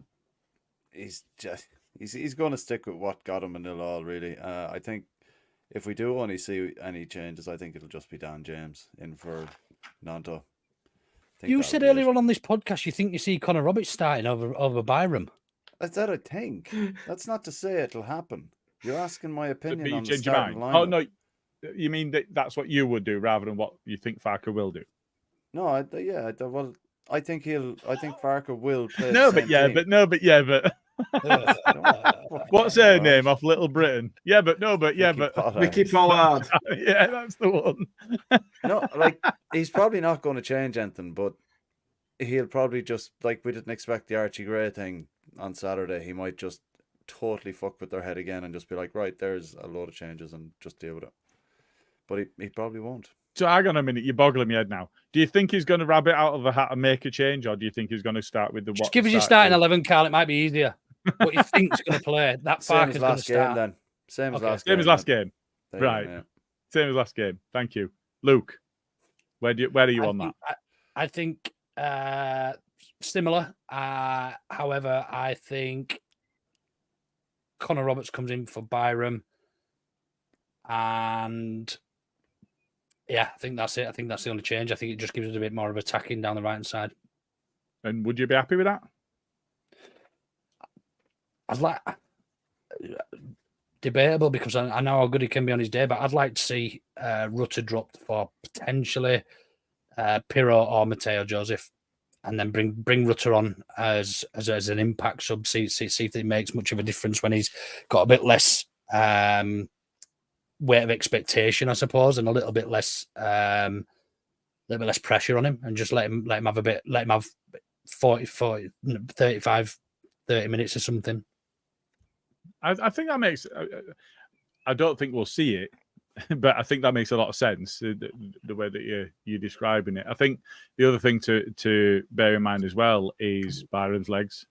going to stick with what got him a 0-0, really. I think if we do only see any changes, I think it'll just be Dan James in for Nanto. You said earlier on this podcast you think you see Connor Roberts starting over Byram. That's that I think. That's not to say it'll happen. You're asking my opinion on the change your starting mind. lineup. Oh no, you mean that's what you would do rather than what you think Farker will do? No, I think Farker will play. No, the but same yeah, team. but no, but yeah, but. What's her name off Little Britain? Yeah, but no, but yeah, Vicky but Pollard. Vicky Pollard. Yeah, that's the one. No, like he's probably not going to change anything, but he'll probably just we didn't expect the Archie Gray thing on Saturday. He might just totally fuck with their head again and just be like, right, there's a load of changes and just deal with it. But he probably won't. So hang on a minute, you're boggling me head now. Do you think he's going to rabbit out of the hat and make a change, or do you think he's going to start with the Just give us your starting 11, Carl. It might be easier. What you think's going to play? That Same as Farker's going to last game, start. then. Same as last Same game. as last game. There you go, Right. yeah. Same as last game. Thank you, Luke. Where are you on that? I think similar. However, I think Connor Roberts comes in for Byram, and yeah, I think that's it. I think that's the only change. I think it just gives us a bit more of attacking down the right hand side. And would you be happy with that? I'd like debatable because I know how good he can be on his day, but I'd like to see Rutter dropped for potentially Pirro or Mateo Joseph, and then bring Rutter on as an impact sub. See if it makes much of a difference when he's got a bit less weight of expectation, I suppose, and a little bit less pressure on him, and just let him have 40, 35, 30 minutes or something. I think that makes. I don't think we'll see it, but I think that makes a lot of sense. The way that you're describing it. I think the other thing to bear in mind as well is Byron's legs.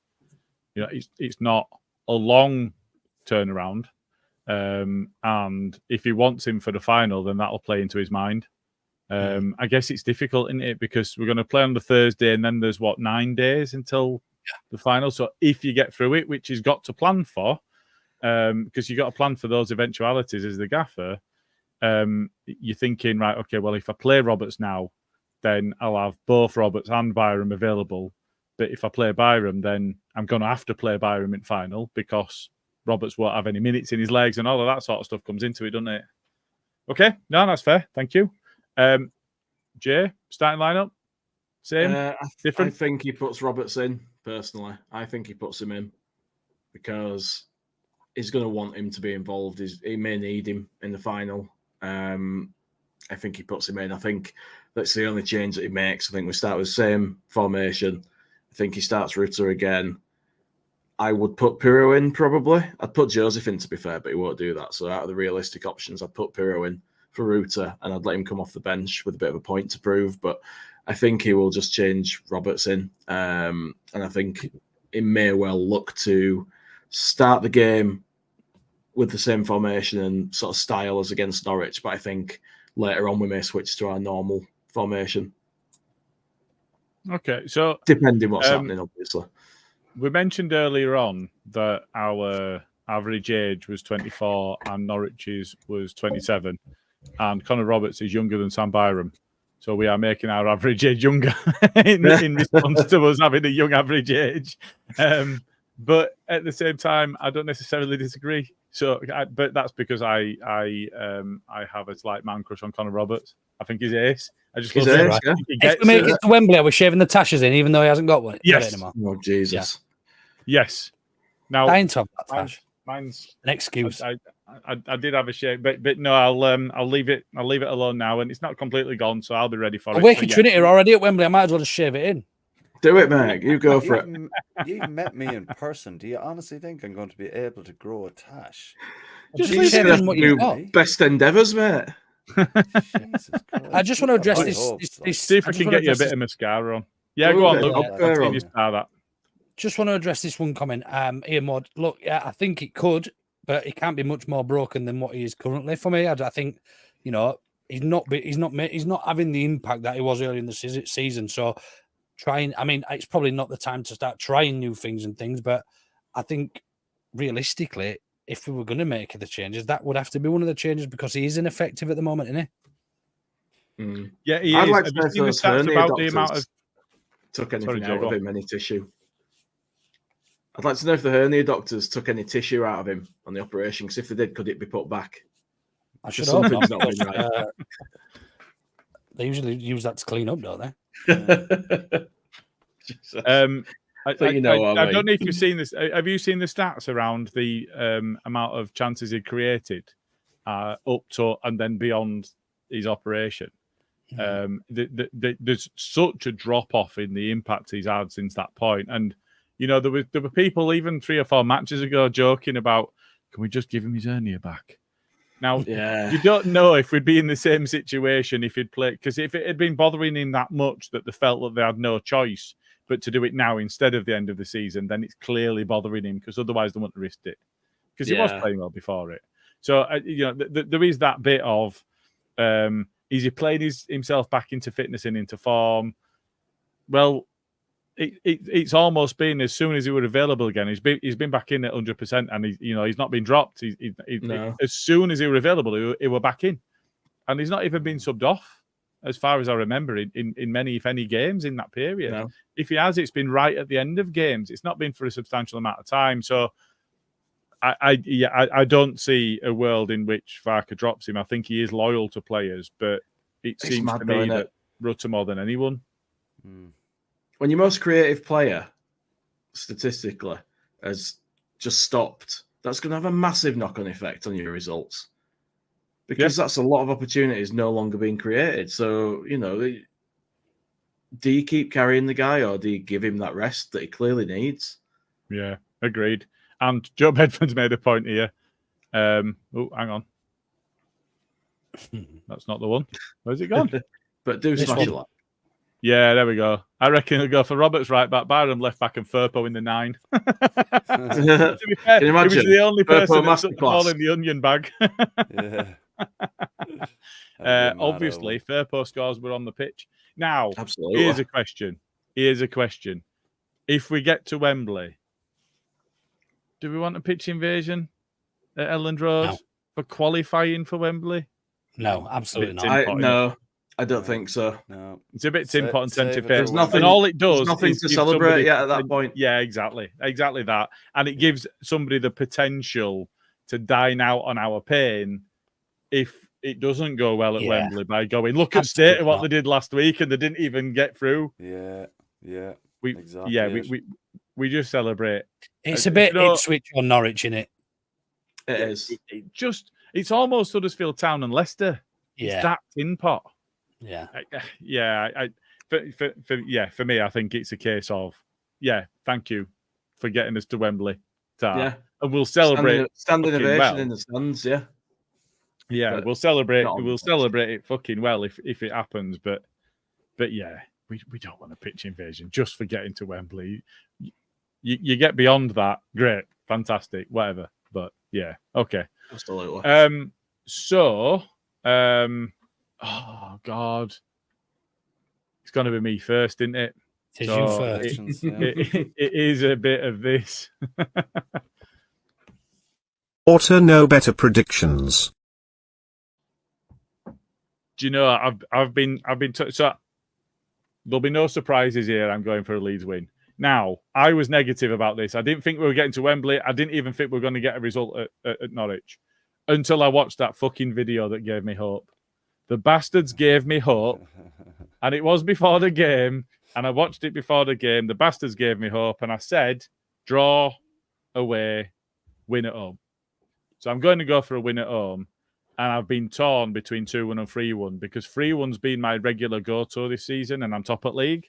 You know, it's not a long turnaround, and if he wants him for the final, then that'll play into his mind. I guess it's difficult, isn't it? Because we're going to play on the Thursday, and then there's 9 days until the final. So if you get through it, which he's got to plan for, because you got to plan for those eventualities as the gaffer, you're thinking, right, okay, well, if I play Roberts now, then I'll have both Roberts and Byram available. But if I play Byram, then I'm going to have to play Byram in final because Roberts won't have any minutes in his legs, and all of that sort of stuff comes into it, doesn't it? Okay, no, that's fair. Thank you. Jay, starting lineup, same, different. I think he puts Roberts in personally. I think he puts him in because he's going to want him to be involved. He may need him in the final. I think he puts him in. I think that's the only change that he makes. I think we start with the same formation. I think he starts Rutter again. I would put Pirro in probably. I'd put Joseph in, to be fair, but he won't do that. So out of the realistic options, I'd put Pirro in for Rutter, and I'd let him come off the bench with a bit of a point to prove. But I think he will just change Roberts in, and I think he may well look to start the game with the same formation and sort of style as against Norwich. But I think later on we may switch to our normal formation. Okay, so depending what's happening, obviously. We mentioned earlier on that our average age was 24 and Norwich's was 27. And Connor Roberts is younger than Sam Byram. So we are making our average age younger in response to us having a young average age. but at the same time, I don't necessarily disagree. So, but that's because I have a slight man crush on Connor Roberts. I think he's ace. I just love it. Right. If we make it to Wembley, are we shaving the tashes in, even though he hasn't got one? Yes. Got it Oh Jesus. Yeah. Yes. Now, dying to have that tash. Mine's an excuse. I did have a shave, but no, I'll leave it. I'll leave it alone now, and it's not completely gone, so I'll be ready for it. Waking Trinity are already at Wembley. I might as well just shave it in. Do it, mate. You go for it. You've met me in person. Do you honestly think I'm going to be able to grow a tash? Just shave in what you got. Best endeavours, mate. I just want to address this. See if I can get you a bit of mascara on. Yeah, go on, Luke. Continue to start that. Just want to address this one comment. Ian Mod, look, yeah, I think it could, but it can't be much more broken than what he is currently. For me, I think, you know, he's not having the impact that he was earlier in the season. So it's probably not the time to start trying new things and things, but I think realistically, if we were going to make the changes, that would have to be one of the changes because he is ineffective at the moment, isn't he? Mm. Yeah, he I'd is. like Have to you know seen the if stats about the amount of took anything Joe, out of him, any tissue? I'd like to know if the hernia doctors took any tissue out of him on the operation, because if they did, could it be put back? I should hope not. Not been right. They usually use that to clean up, don't they? I don't know if you've seen this. Have you seen the stats around the amount of chances he created up to and then beyond his operation? There's such a drop off in the impact he's had since that point, and you know there were people even 3 or 4 matches ago joking about, can we just give him his hernia back? Now, you don't know if we'd be in the same situation if he'd played, because if it had been bothering him that much that they felt that they had no choice but to do it now instead of the end of the season, then it's clearly bothering him, because otherwise they wouldn't have risked it, because he was playing well before it. So, you know, there is that bit of, is he played himself back into fitness and into form? Well, it's almost been as soon as he were available again. He's been back in at 100%, and he's not been dropped. As soon as he were available, he were back in, and he's not even been subbed off, as far as I remember, in many, if any, games in that period. No. If he has, it's been right at the end of games. It's not been for a substantial amount of time. So I don't see a world in which Farke drops him. I think he is loyal to players, but it seems to me that Rutter more than anyone. When your most creative player, statistically, has just stopped, that's going to have a massive knock-on effect on your results, because that's a lot of opportunities no longer being created. So, you know, do you keep carrying the guy, or do you give him that rest that he clearly needs? Yeah, agreed. And Joe Bedford's made a point here. Hang on. That's not the one. Where's it gone? But do smash it. Yeah, there we go. I reckon it'll go for Roberts right back, Byram left back, and Firpo in the 9. To be fair, can you imagine? He was the only person that took the ball masterclass in the onion bag. Yeah. Obviously, Firpo scores were on the pitch. Now, absolutely. Here's a question. If we get to Wembley, do we want a pitch invasion at Elland Road for qualifying for Wembley? No, absolutely not. I don't think so. No, it's a bit tin pot and tented. There's nothing, and all it does is nothing to celebrate yet at that point. Yeah, exactly that, and it gives somebody the potential to dine out on our pain if it doesn't go well at Wembley by going, look at state of what they did last week and they didn't even get through. Yeah, exactly. Yeah, we just celebrate. It's a bit Ipswich or Norwich in it. It is. It's almost Huddersfield Town and Leicester. Yeah, it's that tin pot. Yeah, For me, I think it's a case of thank you for getting us to Wembley. And we'll celebrate standing ovation in the stands. Yeah, we'll celebrate. We'll celebrate it fucking well if it happens. But yeah, we don't want a pitch invasion just for getting to Wembley. You get beyond that, great, fantastic, whatever. But yeah, okay, absolutely. Oh God, it's going to be me first, isn't it? It is you first. It is a bit of this. Auto know better predictions. Do you know I've been so there'll be no surprises here. I'm going for a Leeds win. Now, I was negative about this. I didn't think we were getting to Wembley. I didn't even think we were going to get a result at Norwich until I watched that fucking video that gave me hope. The bastards gave me hope, and it was before the game, and I watched it before the game. The bastards gave me hope, and I said, draw away, win at home. So I'm going to go for a win at home, and I've been torn between 2-1 and 3-1 because 3-1's been my regular go-to this season, and I'm top at league.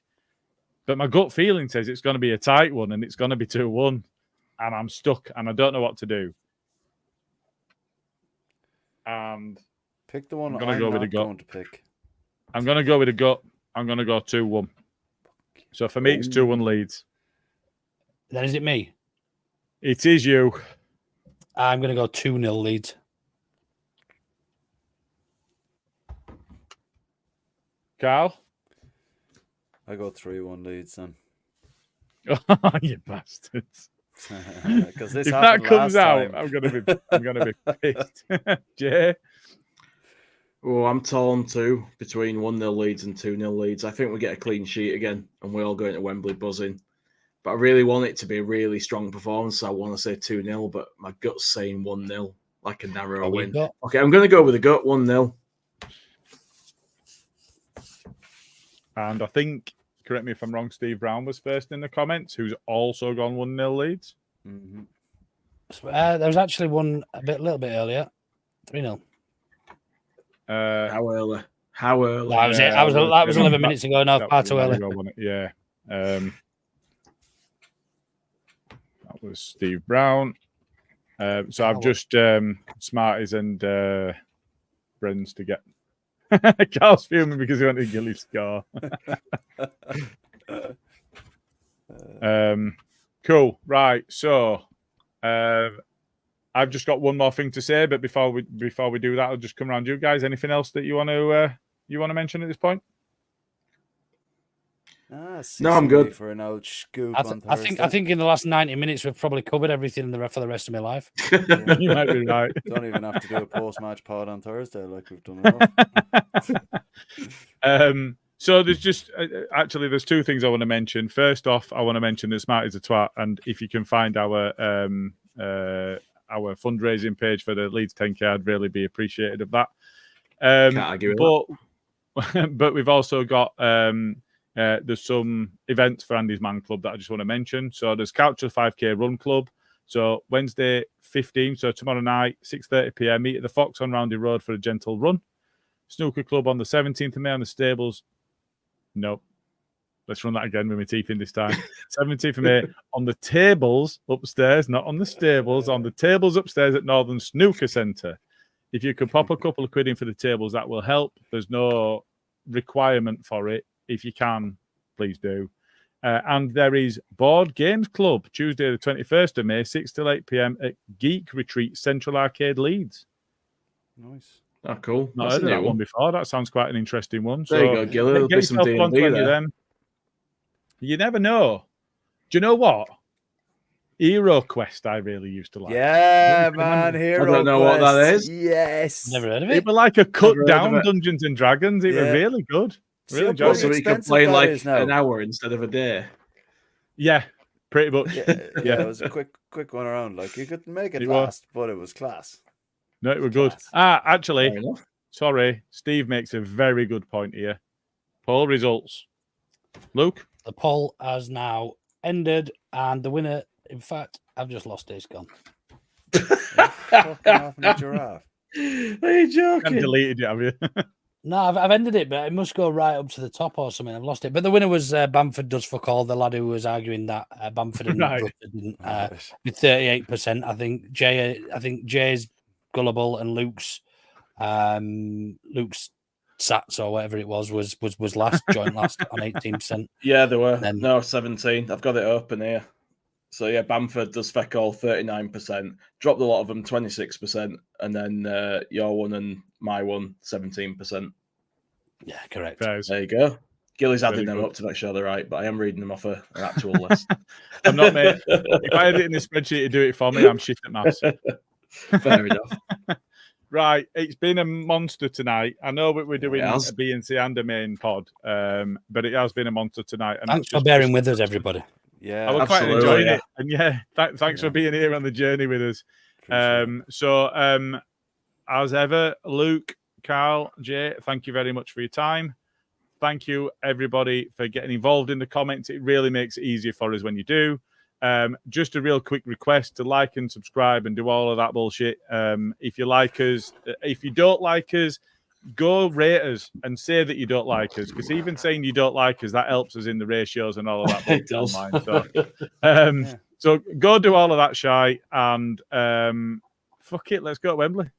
But my gut feeling says it's going to be a tight one, and it's going to be 2-1, and I'm stuck, and I don't know what to do. And pick the one I'm going to go with a gut. Going to pick. I'm going to go with a gut. I'm going to go 2-1. So for me, it's 2-1 Leeds. Then is it me? It is you. I'm going to go 2-0 Leeds. Carl? I go 3-1 Leeds then. Oh, you bastards! Because if that comes out, I'm gonna be pissed. Jay? Oh, I'm torn too between 1-0 Leeds and 2-0 Leeds. I think we get a clean sheet again, and we're all going to Wembley buzzing. But I really want it to be a really strong performance. So I want to say 2-0, but my gut's saying 1-0, like a narrow win. Okay, I'm going to go with a gut 1-0. And I think, correct me if I'm wrong, Steve Brown was first in the comments, who's also gone 1-0 Leeds. Mm-hmm. There was actually one a little bit earlier. 3-0. How early? How early? That was it. That was 11 minutes ago. No, far too early. Yeah. That was Steve Brown. So I've just Smarties and Bren's to get. Carl's fuming because he wanted Gilly score. Cool. Right. So I've just got one more thing to say, but before we do that, I'll just come around you guys. Anything else that you want to mention at this point? No, I'm good. For an old scoop I think in the last 90 minutes we've probably covered everything for the rest of my life. Yeah. You might be right. Don't even have to do a post-match pod on Thursday like we've done. So there's just actually there's two things I want to mention. First off, I want to mention that Smart is a twat, and if you can find our fundraising page for the Leeds 10K, I'd really be appreciated of that. Can't argue with that. But we've also got there's some events for Andy's Man Club that I just want to mention. So there's Couch to 5K Run Club. So Wednesday 15, so tomorrow night, 6:30 p.m. Meet at the Fox on Roundy Road for a gentle run. Snooker Club on the 17th of May on the Stables. Nope. Let's run that again with my teeth in this time. 17th of May on the tables upstairs, not on the stables, on the tables upstairs at Northern Snooker Centre. If you could pop a couple of quid in for the tables, that will help. There's no requirement for it. If you can, please do. And there is Board Games Club, Tuesday the 21st of May, 6 till 8 p.m. at Geek Retreat, Central Arcade, Leeds. Nice. Oh, cool. Not heard of that one before. That sounds quite an interesting one. There you go, Gil. There'll be some D&D there. You never know. Do you know what? Hero Quest I really used to like. Yeah, man. Hero Quest. I don't know what that is. Yes. Never heard of it. It was like a cut down Dungeons and Dragons. It was really good. Really enjoyed it. So we could play like an hour instead of a day. Yeah, pretty much. Yeah, it was a quick one around. Like you could make it last, but it was class. No, it was good. Actually, sorry, Steve makes a very good point here. Poll results. Luke? The poll has now ended, and the winner, in fact, I've just lost it. It's gone. Fucking off a giraffe. Are you joking? I've deleted it, have you? No, I've ended it, but it must go right up to the top or something. I've lost it. But the winner was Bamford Does Fuck All, the lad who was arguing that Bamford and Rutter didn't. With 38%. I think Jay's gullible and Luke's Sats or whatever it was last, joint last on 18%. Yeah, there were. No, 17. I've got it open here. So yeah, Bamford Does Feck All 39%. Dropped a lot of them 26%, and then your one and my one 17%. Yeah, correct. There you go. Gilly's adding them up to make sure they're right, but I am reading them off an actual list. I'm not, mate. If I had it in the spreadsheet to do it for me, I'm shit at maths. Fair enough. Right, it's been a monster tonight. I know that we're doing a BNC and a main pod, but it has been a monster tonight. And Thanks for bearing with us, everybody. Yeah, I was quite absolutely, enjoying yeah. it. And yeah, thanks for being here on the journey with us. As ever, Luke, Carl, Jay, thank you very much for your time. Thank you, everybody, for getting involved in the comments. It really makes it easier for us when you do. Just a real quick request to like and subscribe and do all of that bullshit. If you like us, if you don't like us, go rate us and say that you don't like us, because even saying you don't like us, that helps us in the ratios and all of that It bullshit does. online. So, so go do all of that, Shy, and fuck it, let's go to Wembley.